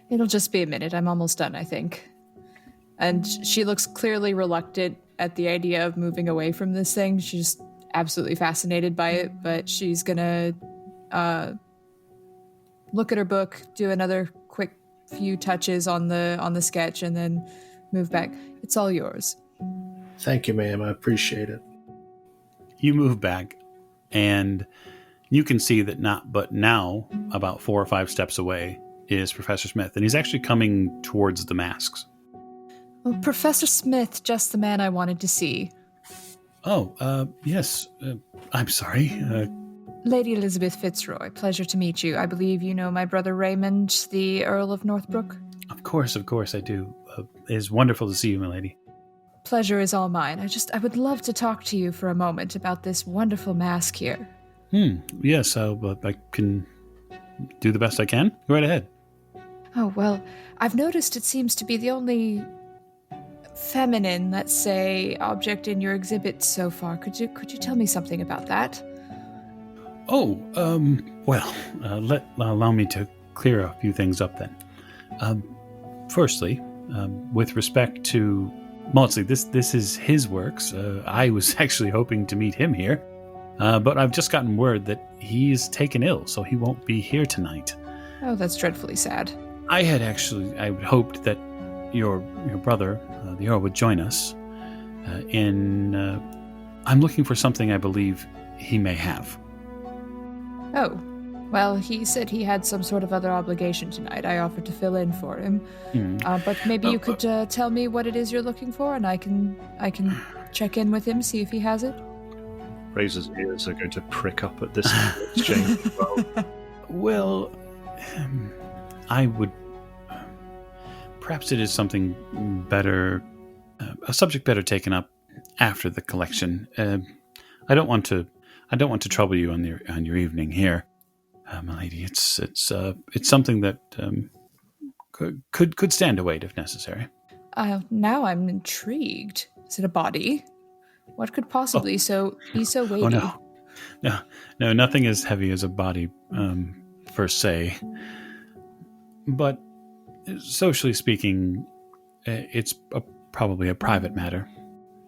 It'll just be a minute. I'm almost done, I think. And she looks clearly reluctant at the idea of moving away from this thing. She's absolutely fascinated by it, but she's gonna look at her book, do another quick few touches on the sketch, and then move back. It's all yours. Thank you, ma'am. I appreciate it. You move back, and you can see that now, about 4 or 5 steps away, is Professor Smith, and he's actually coming towards the masks. Oh, Professor Smith, just the man I wanted to see. Oh, yes. I'm sorry. Lady Elizabeth Fitzroy, pleasure to meet you. I believe you know my brother Raymond, the Earl of Northbrook. Of course, I do. It is wonderful to see you, my lady. Pleasure is all mine. I would love to talk to you for a moment about this wonderful mask here. Yes, I can do the best I can. Go right ahead. Oh, well, I've noticed it seems to be the only feminine, let's say, object in your exhibit so far. Could you tell me something about that? Oh, allow me to clear a few things up then. Firstly, with respect to Maudslay, this is his works. I was actually hoping to meet him here, but I've just gotten word that he's taken ill, so he won't be here tonight. Oh, that's dreadfully sad. I had hoped that your brother, the Earl, would join us. I'm looking for something I believe he may have. Oh, well, he said he had some sort of other obligation tonight. I offered to fill in for him. But maybe you could tell me what it is you're looking for, and I can check in with him, see if he has it. Fraser's ears are going to prick up at this exchange as well. Well, I would... Perhaps it is something better... a subject better taken up after the collection. I don't want to trouble you on your evening here, my lady. It's something that could stand a wait if necessary. Now I'm intrigued. Is it a body? What could possibly be so weighty? Oh no, nothing as heavy as a body per se. But socially speaking, it's probably a private matter.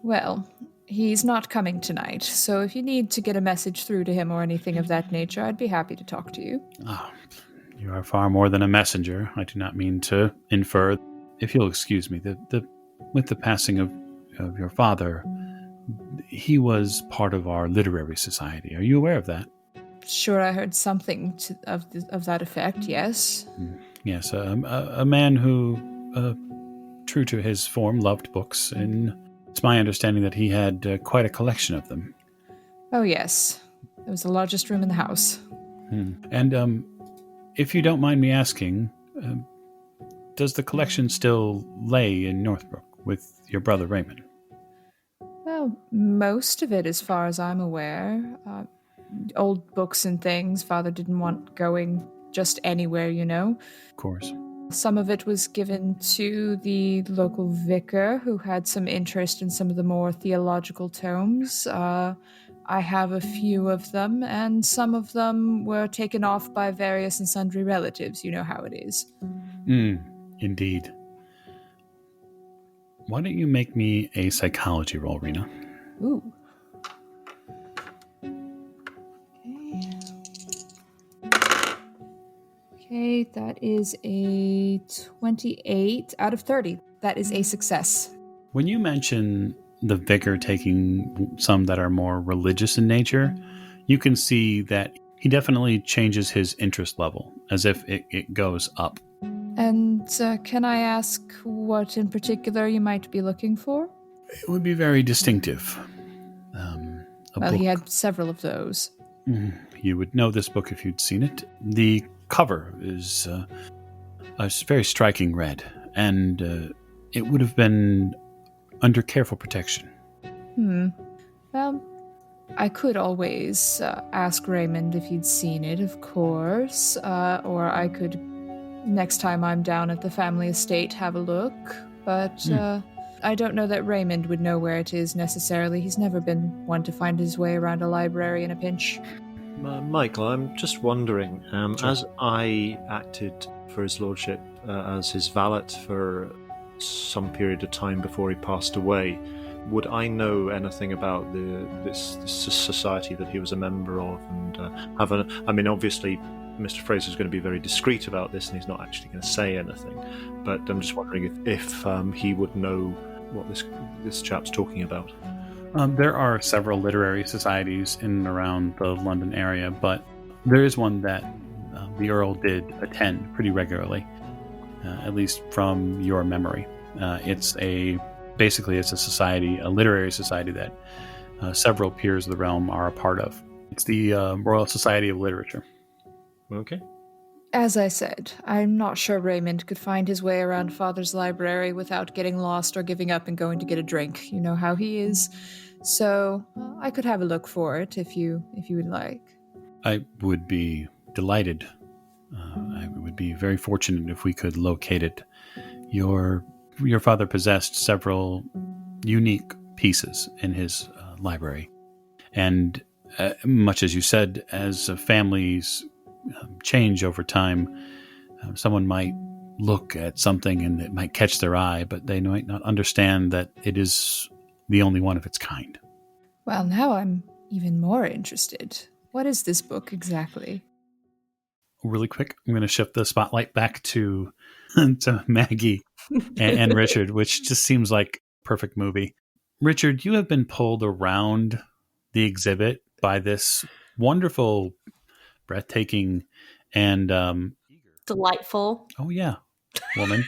Well, he's not coming tonight, so if you need to get a message through to him or anything of that nature, I'd be happy to talk to you. Oh, you are far more than a messenger. I do not mean to infer. If you'll excuse me, with the passing of your father, he was part of our literary society. Are you aware of that? Sure, I heard something of that effect, yes. Yes, a man who, true to his form, loved books, and it's my understanding that he had quite a collection of them. Oh, yes. It was the largest room in the house. And if you don't mind me asking, does the collection still lay in Northbrook with your brother Raymond? Well, most of it, as far as I'm aware. Old books and things. Father didn't want going just anywhere, you know. Of course. Some of it was given to the local vicar who had some interest in some of the more theological tomes. I have a few of them, and some of them were taken off by various and sundry relatives. You know how it is. Indeed. Why don't you make me a psychology roll, Rena? Ooh. Okay, that is a 28 out of 30. That is a success. When you mention the vicar taking some that are more religious in nature, you can see that he definitely changes his interest level, as if it goes up. And can I ask what in particular you might be looking for? It would be very distinctive. Well, he had several of those. You would know this book if you'd seen it. The cover is a very striking red, and it would have been under careful protection. Well, I could always ask Raymond if he'd seen it, of course, or I could, next time I'm down at the family estate, have a look, but I don't know that Raymond would know where it is necessarily. He's never been one to find his way around a library in a pinch. Michael, I'm just wondering, Sure. as I acted for his lordship as his valet for some period of time before he passed away, would I know anything about this society that he was a member of? And obviously, Mr. Fraser's going to be very discreet about this, and he's not actually going to say anything. But I'm just wondering if he would know what this chap's talking about. There are several literary societies in and around the London area, but there is one that the Earl did attend pretty regularly, at least from your memory. It's a society, a literary society that several peers of the realm are a part of. It's the Royal Society of Literature. Okay. As I said, I'm not sure Raymond could find his way around Father's library without getting lost or giving up and going to get a drink. You know how he is. So I could have a look for it if you would like. I would be delighted. I would be very fortunate if we could locate it. Your father possessed several unique pieces in his library. And much as you said, as families change over time, someone might look at something and it might catch their eye, but they might not understand that it is the only one of its kind. Well, now I'm even more interested. What is this book exactly? Really quick, I'm going to shift the spotlight back to Maggie and Richard, which just seems like a perfect movie. Richard, you have been pulled around the exhibit by this wonderful, breathtaking, and Delightful. oh yeah, woman.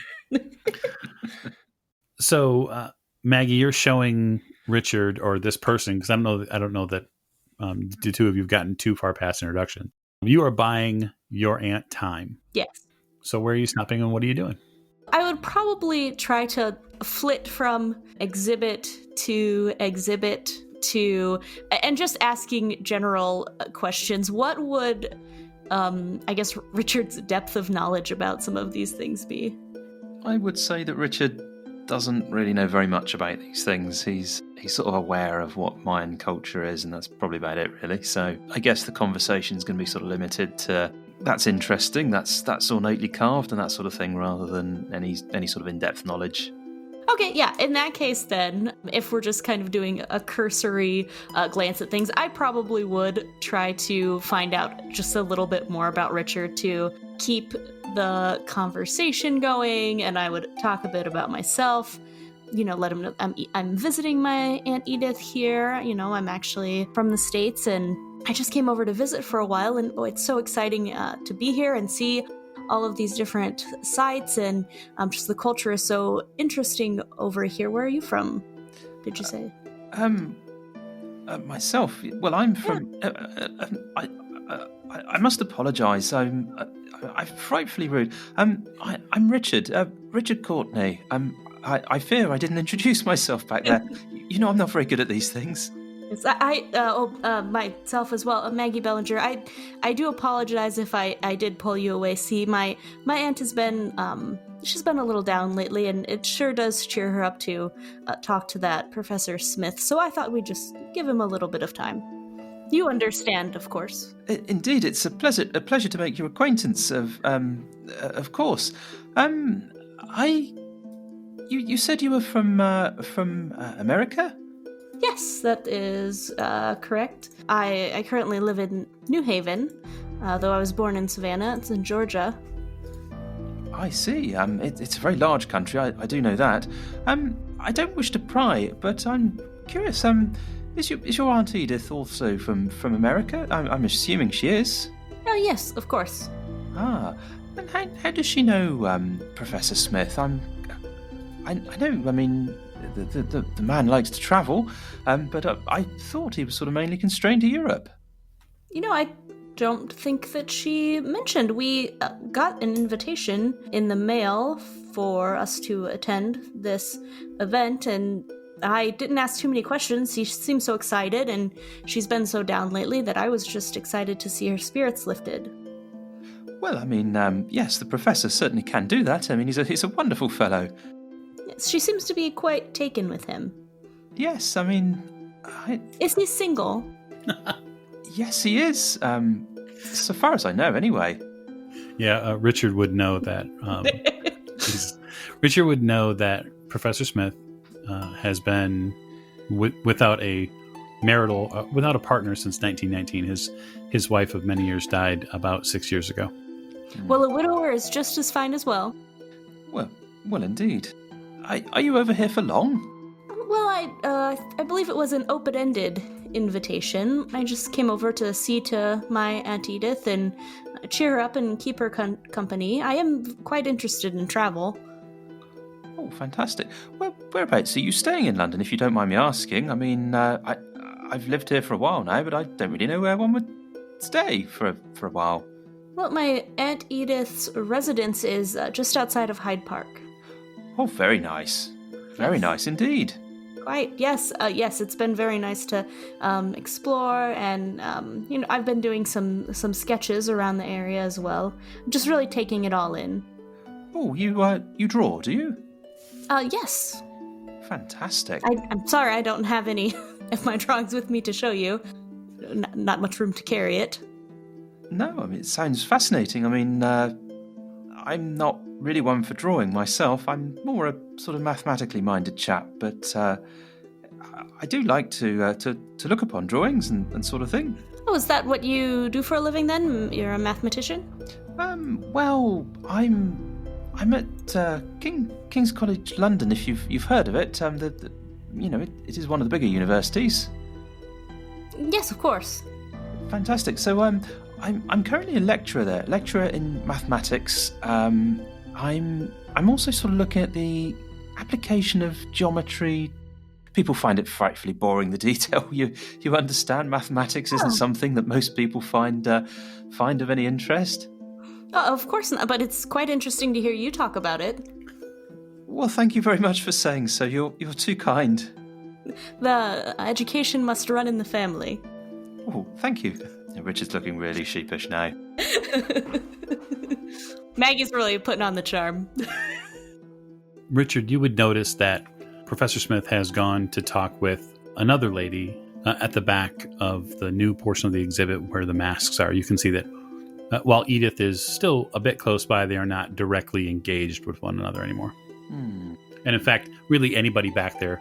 So Maggie, you're showing Richard or this person, because I don't know that the two of you have gotten too far past introduction. You are buying your aunt time. Yes. So where are you stopping and what are you doing? I would probably try to flit from exhibit to and just asking general questions. What would, I guess, Richard's depth of knowledge about some of these things be? I would say that Richard doesn't really know very much about these things. He's sort of aware of what Mayan culture is, and that's probably about it, really. So I guess the conversation's going to be sort of limited to that's interesting, that's ornately carved and that sort of thing, rather than any sort of in-depth knowledge. Okay, yeah, in that case then, if we're just kind of doing a cursory glance at things, I probably would try to find out just a little bit more about Richard to keep the conversation going, and I would talk a bit about myself, let him know I'm visiting my Aunt Edith here, I'm actually from the States, and I just came over to visit for a while, and it's so exciting to be here and see all of these different sites, and just the culture is so interesting over here. Where are you from, did you say? Myself, well, I'm from... I must apologise. I'm frightfully rude. I'm Richard. Richard Courtney. I fear I didn't introduce myself back there. I'm not very good at these things. Myself as well, Maggie Bellinger. I do apologize if I did pull you away. See, my aunt has been she's been a little down lately, and it sure does cheer her up to talk to that Professor Smith. So I thought we'd just give him a little bit of time. You understand, of course. Indeed, it's a pleasure to make your acquaintance. Of course. You said you were from America? Yes, that is correct. I currently live in New Haven, though I was born in Savannah. It's in Georgia. I see. It's a very large country. I do know that. I don't wish to pry, but I'm curious. Is your Aunt Edith also from America? I'm assuming she is. Oh yes, of course. Ah, and how does she know Professor Smith? I know. I mean, the man likes to travel, but I thought he was sort of mainly constrained to Europe. I don't think that she mentioned. We got an invitation in the mail for us to attend this event, and I didn't ask too many questions. She seemed so excited, and she's been so down lately that I was just excited to see her spirits lifted. Well, I mean, yes, the professor certainly can do that. I mean, he's a wonderful fellow. Yes, she seems to be quite taken with him. Yes, I mean... Is he single? Yes, he is. So far as I know, anyway. Yeah, Richard would know that. Richard would know that Professor Smith has been without a partner since 1919. His wife of many years died about 6 years ago. Well, a widower is just as fine as well. Well, indeed. Are you over here for long? Well, I believe it was an open-ended invitation. I just came over to see to my Aunt Edith and cheer her up and keep her company. I am quite interested in travel. Oh, fantastic. Well, whereabouts are you staying in London, if you don't mind me asking? I mean, I I've lived here for a while now, but I don't really know where one would stay for a while. Well, my Aunt Edith's residence is just outside of Hyde Park. Oh, very nice. Very nice indeed. Quite, yes. Yes, it's been very nice to explore, and I've been doing some sketches around the area as well. Just really taking it all in. Oh, you draw, do you? Yes. Fantastic. I'm sorry I don't have any of my drawings with me to show you. Not much room to carry it. No, I mean, it sounds fascinating. I mean, I'm not really one for drawing myself. I'm more a sort of mathematically minded chap, but I do like to look upon drawings and sort of thing. Oh, is that what you do for a living then? You're a mathematician? Well, I'm at King's College London. If you've heard of it, it is one of the bigger universities. Yes, of course. Fantastic. So I'm currently a lecturer there, lecturer in mathematics. I'm also sort of looking at the application of geometry. People find it frightfully boring, the detail. You understand, mathematics isn't something that most people find of any interest. Of course not, but it's quite interesting to hear you talk about it. Well, thank you very much for saying so. You're too kind. The education must run in the family. Oh, thank you. Richard's looking really sheepish now. Maggie's really putting on the charm. Richard, you would notice that Professor Smith has gone to talk with another lady at the back of the new portion of the exhibit where the masks are. You can see that while Edith is still a bit close by, they are not directly engaged with one another anymore. And in fact, really anybody back there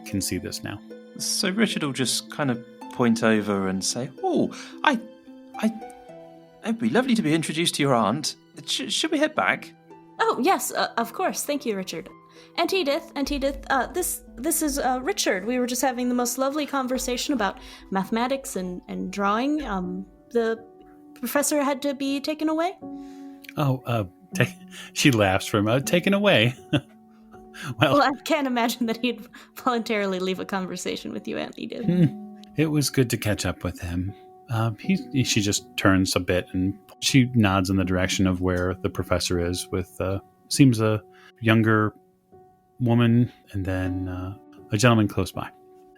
can see this now. So Richard will just kind of point over and say, "Oh, it'd be lovely to be introduced to your aunt. Should we head back?" Oh, yes, of course. Thank you, Richard. Aunt Edith, this is Richard. We were just having the most lovely conversation about mathematics and drawing. The professor had to be taken away. Oh, she laughs for him. Taken away. Well, I can't imagine that he'd voluntarily leave a conversation with you, Aunt Edith. It was good to catch up with him. She just turns a bit and she nods in the direction of where the professor is with, seems a younger woman and then a gentleman close by.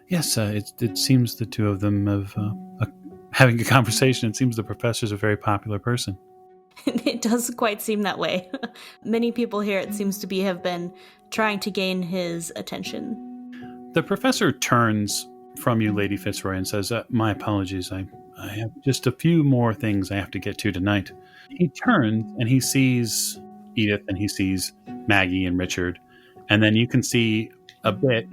Yes, it seems the two of them have having a conversation. It seems the professor's a very popular person. It does quite seem that way. Many people here, it seems to be, have been trying to gain his attention. The professor turns from you, Lady Fitzroy, and says, my apologies, I have just a few more things I have to get to tonight. He turns and he sees Edith and he sees Maggie and Richard, and then you can see a bit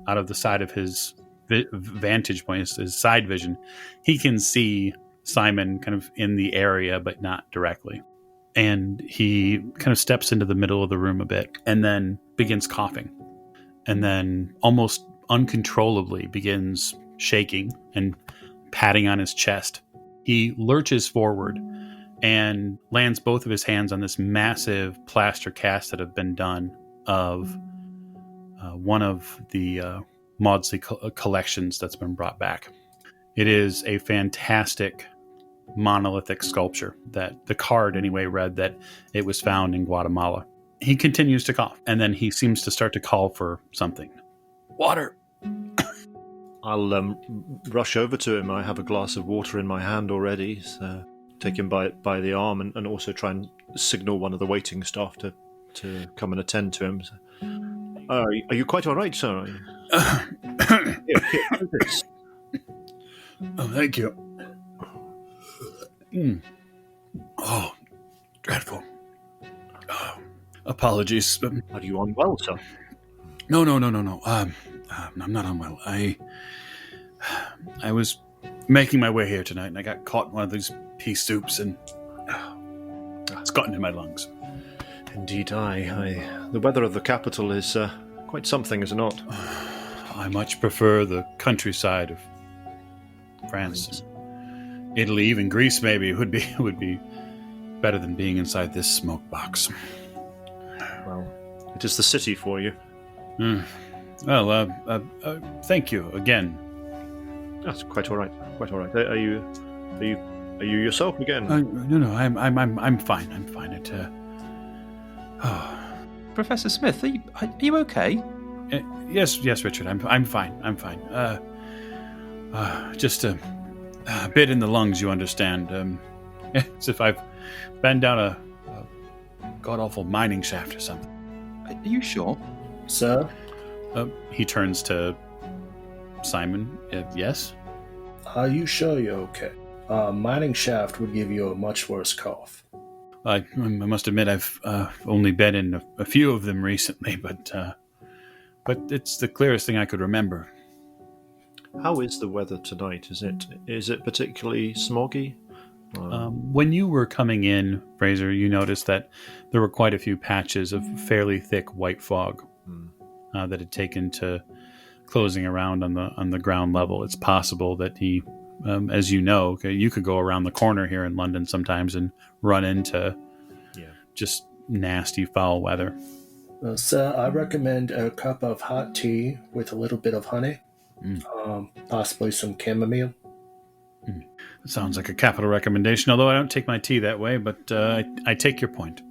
out of the side of his vantage point, his side vision, he can see Simon kind of in the area, but not directly. And he kind of steps into the middle of the room a bit and then begins coughing. And then almost uncontrollably begins shaking and patting on his chest. He lurches forward and lands both of his hands on this massive plaster cast that have been done of one of the Maudslay collections that's been brought back. It is a fantastic monolithic sculpture that the card anyway read that it was found in Guatemala. He continues to cough and then he seems to start to call for something. Water. I'll rush over to him. I have a glass of water in my hand already, so take him by the arm and also try and signal one of the waiting staff to come and attend to him. So, are you quite all right, sir? Here, take this. Oh, thank you. Oh, dreadful. Apologies. Are you unwell, sir? No. I'm not unwell. I was making my way here tonight, and I got caught in one of these pea soups, and it's got into my lungs. Indeed, the weather of the capital is quite something, is it not? I much prefer the countryside of France. Italy, even Greece, maybe would be better than being inside this smoke box. Well, it is the city for you. Well, thank you again. That's quite all right. Quite all right. Are you yourself again? No, I'm fine. I'm fine. Professor Smith, are you okay? Yes, Richard. I'm fine. I'm fine. Just a bit in the lungs, you understand. It's if I've been down a god awful mining shaft or something. Are you sure? Sir, He turns to Simon. Yes. are you sure you're okay? A mining shaft would give you a much worse cough. I must admit I've only been in a few of them recently, but it's the clearest thing I could remember. How is the weather tonight? Is it particularly smoggy? When you were coming in, Fraser, you noticed that there were quite a few patches of fairly thick white fog that had taken to closing around on the ground level. It's possible that he, as you know, okay, you could go around the corner here in London sometimes and run into just nasty foul weather. Sir, I recommend a cup of hot tea with a little bit of honey, possibly some chamomile. It sounds like a capital recommendation, although I don't take my tea that way, but I take your point.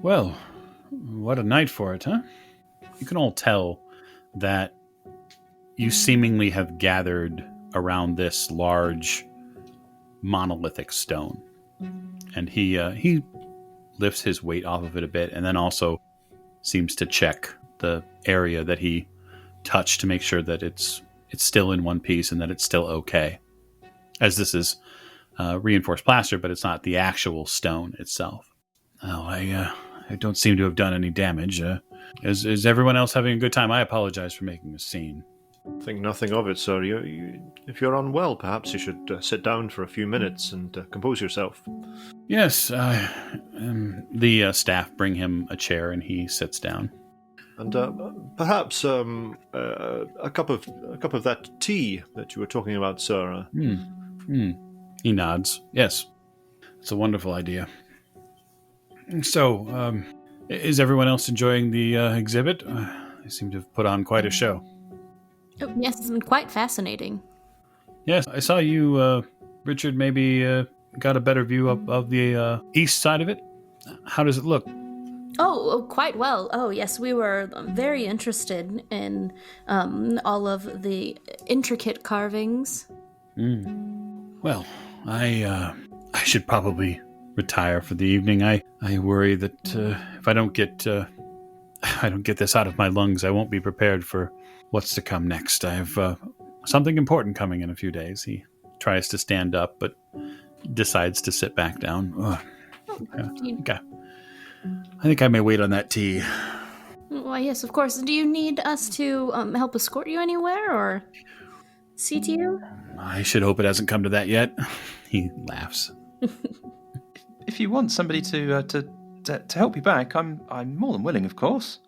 Well, what a night for it, huh? You can all tell that you seemingly have gathered around this large monolithic stone. And he lifts his weight off of it a bit and then also seems to check the area that he touched to make sure that it's still in one piece and that it's still okay. As this is reinforced plaster, but it's not the actual stone itself. Oh, I don't seem to have done any damage. Is everyone else having a good time? I apologize for making a scene. Think nothing of it, sir. If you're unwell, perhaps you should sit down for a few minutes and compose yourself. Yes, the staff bring him a chair and he sits down. And perhaps a cup of that tea that you were talking about, sir. He nods. Yes, it's a wonderful idea. So, is everyone else enjoying the exhibit? They seem to have put on quite a show. Oh, yes, it's been quite fascinating. Yes, I saw you, Richard, maybe got a better view of the east side of it. How does it look? Oh, quite well. Oh, yes, we were very interested in all of the intricate carvings. Well, I should probably retire for the evening. I worry that if I don't get this out of my lungs, I won't be prepared for what's to come next. I have something important coming in a few days. He tries to stand up, but decides to sit back down. I think I may wait on that tea. Why, yes, of course. Do you need us to help escort you anywhere or see to you? I should hope it hasn't come to that yet. He laughs. If you want somebody to help you back, I'm more than willing, of course.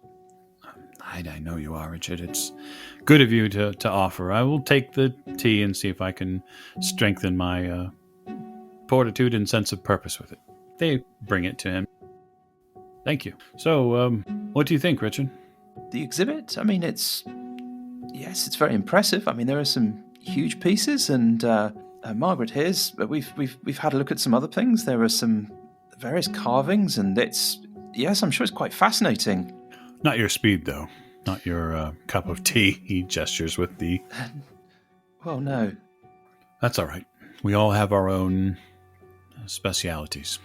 I know you are, Richard. It's good of you to offer. I will take the tea and see if I can strengthen my fortitude and sense of purpose with it. They bring it to him. Thank you. So, what do you think, Richard? The exhibit? I mean, it's very impressive. I mean, there are some huge pieces, and Margaret here's. We've had a look at some other things. There are some various carvings, and I'm sure it's quite fascinating. Not your speed, though. Not your cup of tea. He gestures with the... Well, no. That's all right. We all have our own specialities.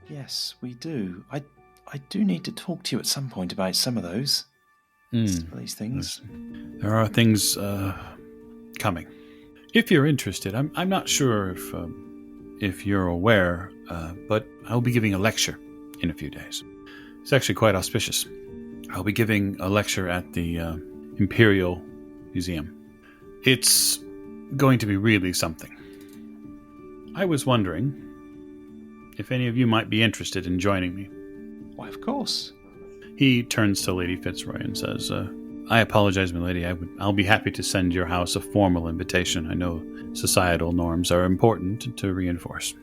Yes, we do. I do need to talk to you at some point about some of those. Some of these things. There are things coming. If you're interested, I'm not sure if you're aware, but I'll be giving a lecture in a few days. It's actually quite auspicious. I'll be giving a lecture at the Imperial Museum. It's going to be really something. I was wondering if any of you might be interested in joining me. Why, of course. He turns to Lady Fitzroy and says, I apologize, milady. I'll be happy to send your house a formal invitation. I know societal norms are important to reinforce.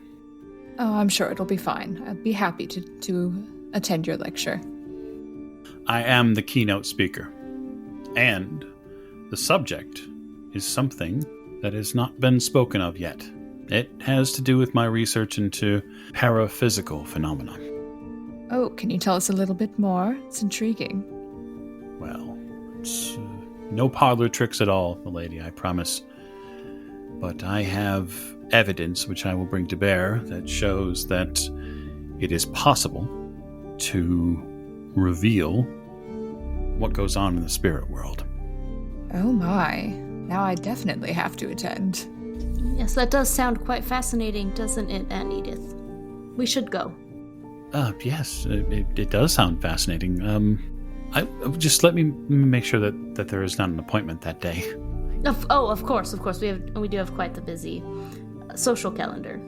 Oh, I'm sure it'll be fine. I'd be happy to attend your lecture. I am the keynote speaker, and the subject is something that has not been spoken of yet. It has to do with my research into paraphysical phenomena. Oh, can you tell us a little bit more? It's intriguing. Well, it's no parlor tricks at all, milady, I promise. But I have evidence which I will bring to bear that shows that it is possible to reveal what goes on in the spirit world. Oh my. Now I definitely have to attend. Yes, that does sound quite fascinating, doesn't it, Aunt Edith? We should go. Yes, it does sound fascinating. Just let me make sure that there is not an appointment that day. Of course. We do have quite the busy social calendar.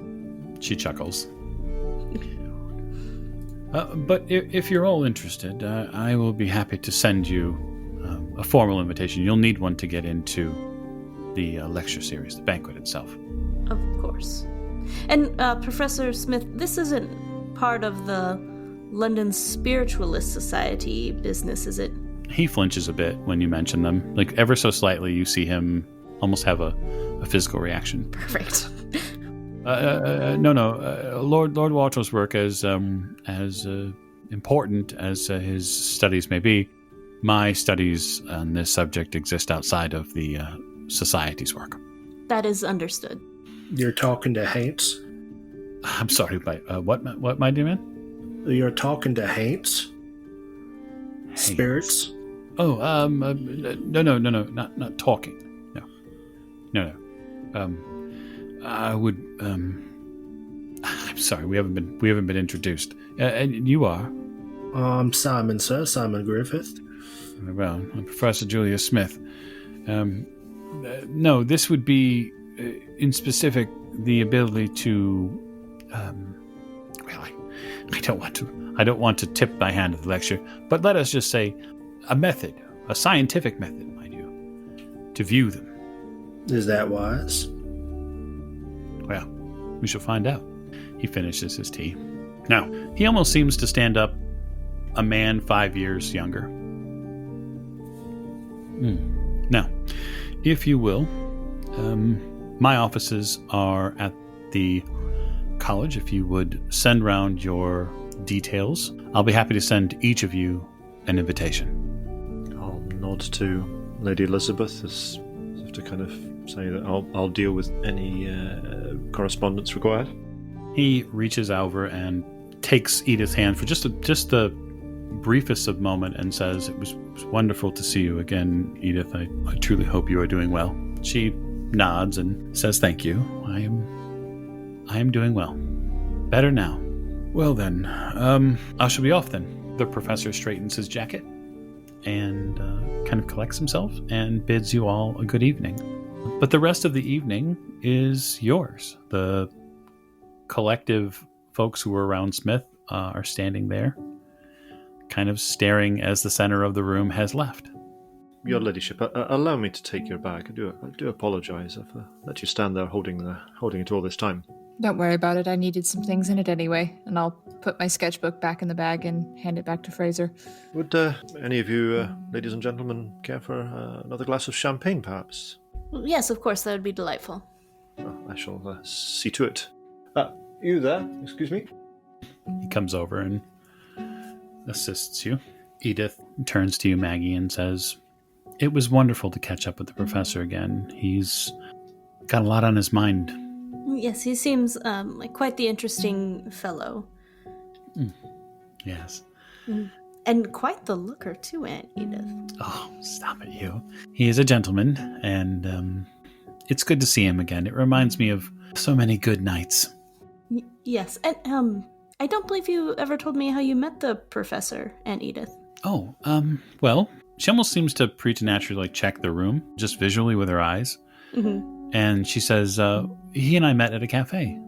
She chuckles. But if you're all interested, I will be happy to send you a formal invitation. You'll need one to get into the lecture series, the banquet itself. Of course. And Professor Smith, this isn't part of the London Spiritualist Society business, is it? He flinches a bit when you mention them. Like, ever so slightly, you see him almost have a physical reaction. Perfect. No. Lord Walter's work, as important as his studies may be, my studies on this subject exist outside of the society's work. That is understood. You're talking to Haints? I'm sorry, what, my dear man? You're talking to Haints? Spirits? Oh, no, not talking. No. I would. I'm sorry, we haven't been introduced. And you are? I'm Simon, sir. Simon Griffith. Well, I'm Professor Julius Smith. No, this would be, in specific, the ability to. Well, I don't want to tip my hand at the lecture, but let us just say, a method, a scientific method, mind you, to view them. Is that wise? Well, we shall find out. He finishes his tea. Now, he almost seems to stand up a man 5 years younger. Now, if you will, my offices are at the college. If you would send round your details, I'll be happy to send each of you an invitation. I'll nod to Lady Elizabeth as if to kind of say that I'll deal with any correspondence required. He reaches over and takes Edith's hand for just the briefest of moment and says, it was wonderful to see you again, Edith. I truly hope you are doing well. She nods and says, thank you. I am doing well. Better now. Well then, I shall be off then. The professor straightens his jacket and kind of collects himself and bids you all a good evening. But the rest of the evening is yours. The collective folks who were around Smith are standing there, kind of staring as the center of the room has left. Your ladyship, allow me to take your bag. I do apologise. I've let you stand there holding it all this time. Don't worry about it. I needed some things in it anyway, and I'll put my sketchbook back in the bag and hand it back to Fraser. Would any of you, ladies and gentlemen, care for another glass of champagne, perhaps? Yes, of course, that would be delightful. Oh, I shall see to it. You there? Excuse me? He comes over and assists you. Edith turns to you, Maggie, and says, it was wonderful to catch up with the professor again. He's got a lot on his mind. Yes, he seems like quite the interesting fellow. Yes. And quite the looker, too, Aunt Edith. Oh, stop it, you. He is a gentleman, and it's good to see him again. It reminds me of so many good nights. Yes, and I don't believe you ever told me how you met the professor, Aunt Edith. Oh, well, she almost seems to preternaturally check the room, just visually with her eyes. Mm-hmm. And she says, he and I met at a cafe.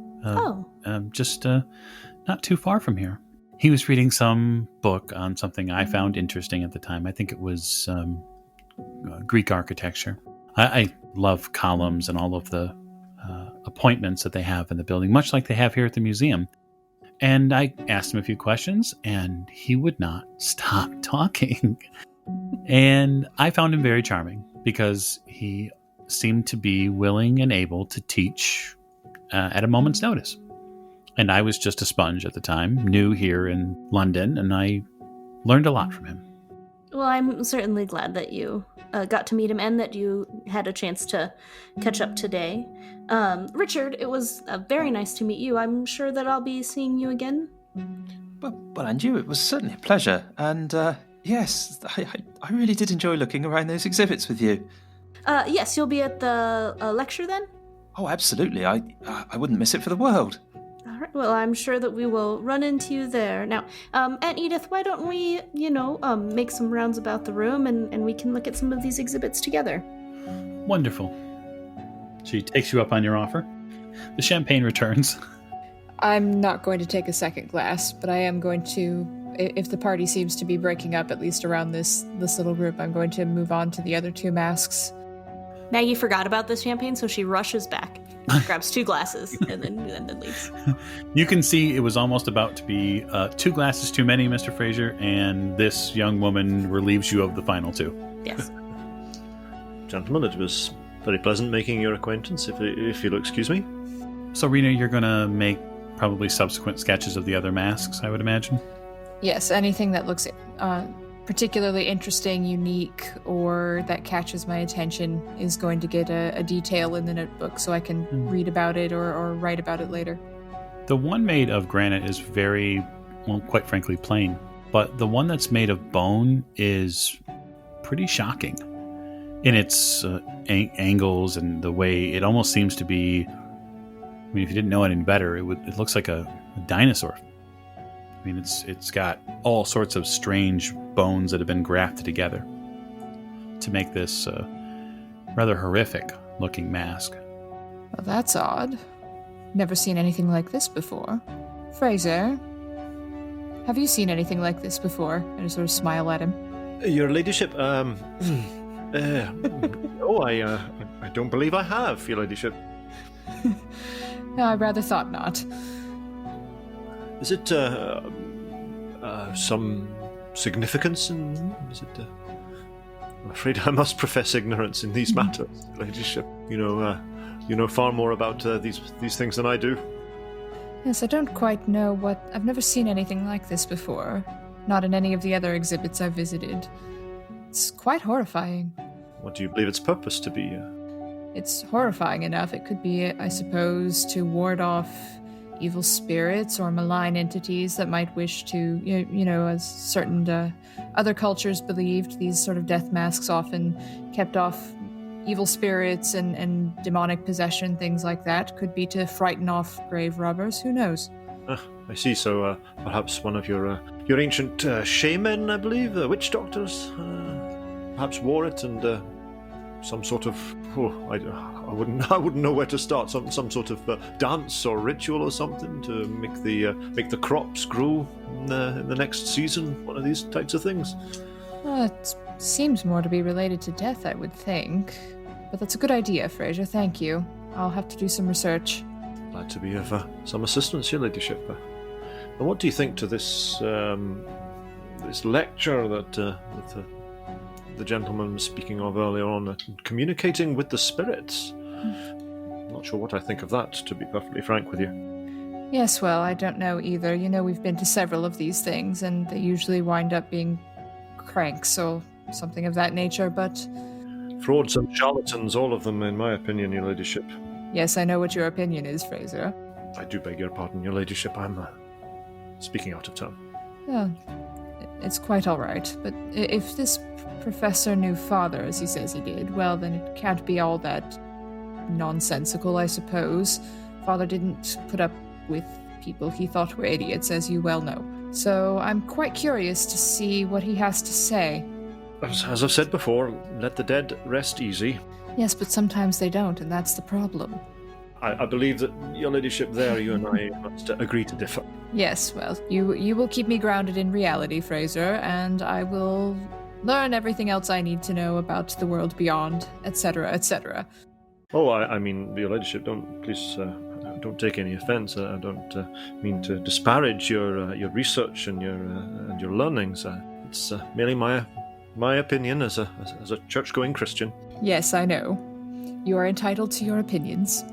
Just not too far from here. He was reading some book on something I found interesting at the time. I think it was Greek architecture. I love columns and all of the appointments that they have in the building, much like they have here at the museum. And I asked him a few questions, and he would not stop talking. And I found him very charming because he seemed to be willing and able to teach at a moment's notice. And I was just a sponge at the time, new here in London, and I learned a lot from him. Well, I'm certainly glad that you got to meet him and that you had a chance to catch up today. Richard, it was very nice to meet you. I'm sure that I'll be seeing you again. Well, and you, it was certainly a pleasure. And yes, I really did enjoy looking around those exhibits with you. Yes, you'll be at the lecture then? Oh, absolutely. I wouldn't miss it for the world. All right, well, I'm sure that we will run into you there. Now, Aunt Edith, why don't we, make some rounds about the room and we can look at some of these exhibits together? Wonderful. She takes you up on your offer. The champagne returns. I'm not going to take a second glass, but I am going to, if the party seems to be breaking up, at least around this little group, I'm going to move on to the other two masks. Maggie forgot about the champagne, so she rushes back, grabs 2 glasses, and then leaves. You can see it was almost about to be 2 glasses too many, Mr. Fraser, and this young woman relieves you of the final 2. Yes. Gentlemen, it was very pleasant making your acquaintance, if you'll excuse me. So, Rena, you're going to make probably subsequent sketches of the other masks, I would imagine? Yes, anything that looks particularly interesting, unique, or that catches my attention is going to get a detail in the notebook so I can read about it or write about it later. The one made of granite is very, well, quite frankly, plain. But the one that's made of bone is pretty shocking in its angles and the way it almost seems to be. I mean, if you didn't know any better, it looks like a dinosaur. I mean, it's got all sorts of strange bones that have been grafted together to make this rather horrific-looking mask. Well, that's odd. Never seen anything like this before. Fraser, have you seen anything like this before? And I sort of smile at him. Your ladyship, no, I don't believe I have, your ladyship. No, I rather thought not. Is it some significance in? Is it? I'm afraid I must profess ignorance in these matters, ladyship. You know far more about these things than I do. Yes, I don't quite know what. I've never seen anything like this before. Not in any of the other exhibits I've visited. It's quite horrifying. What do you believe its purpose to be? It's horrifying enough. It could be, I suppose, to ward off evil spirits or malign entities that might wish to, as certain other cultures believed, these sort of death masks often kept off evil spirits and demonic possession, things like that. Could be to frighten off grave robbers. Who knows? I see. So perhaps one of your ancient shaman, I believe, witch doctors, perhaps wore it and some sort of I wouldn't know where to start. Some sort of dance or ritual or something to make the crops grow in the next season. One of these types of things. It seems more to be related to death, I would think. But that's a good idea, Fraser. Thank you. I'll have to do some research. Glad to be of some assistance, your ladyship. And what do you think to this this lecture that the gentleman was speaking of earlier on, communicating with the spirits? I'm not sure what I think of that, to be perfectly frank with you. Yes, well, I don't know either. We've been to several of these things, and they usually wind up being cranks or something of that nature, but... Frauds and charlatans, all of them, in my opinion, your ladyship. Yes, I know what your opinion is, Fraser. I do beg your pardon, your ladyship. I'm speaking out of turn. Oh, it's quite all right, but if this professor knew father, as he says he did, well, then it can't be all that nonsensical, I suppose. Father didn't put up with people he thought were idiots, as you well know. So I'm quite curious to see what he has to say. As I've said before, let the dead rest easy. Yes, but sometimes they don't, and that's the problem. I believe that, your ladyship, there you and I must agree to differ. Yes, well, you will keep me grounded in reality, Fraser, and I will learn everything else I need to know about the world beyond, etc., etc. Oh, I mean, your ladyship, don't take any offence. I don't mean to disparage your research and your learnings. It's merely my opinion as a church-going Christian. Yes, I know. You are entitled to your opinions.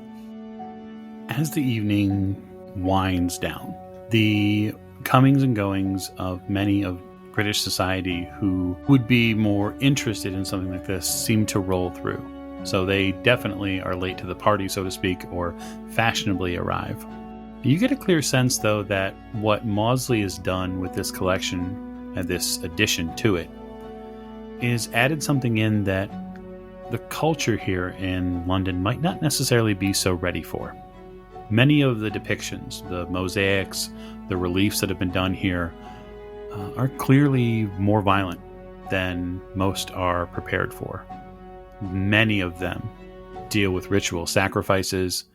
As the evening winds down, the comings and goings of many of British society who would be more interested in something like this seem to roll through. So they definitely are late to the party, so to speak, or fashionably arrive. You get a clear sense, though, that what Maudslay has done with this collection and this addition to it is added something in that the culture here in London might not necessarily be so ready for. Many of the depictions, the mosaics, the reliefs that have been done here are clearly more violent than most are prepared for. Many of them deal with ritual sacrifices.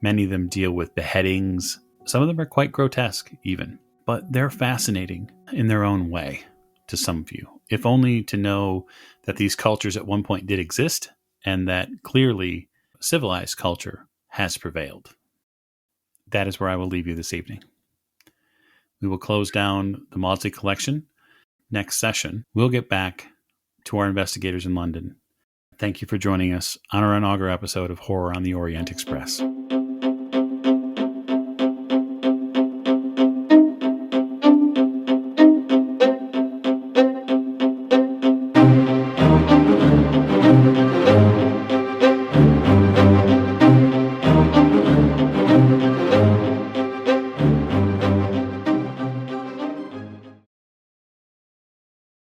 Many of them deal with beheadings. Some of them are quite grotesque, even. But they're fascinating in their own way to some of you, if only to know that these cultures at one point did exist and that clearly civilized culture has prevailed. That is where I will leave you this evening. We will close down the Maudslay Collection. Next session, we'll get back to our investigators in London. Thank you for joining us on our inaugural episode of Horror on the Orient Express.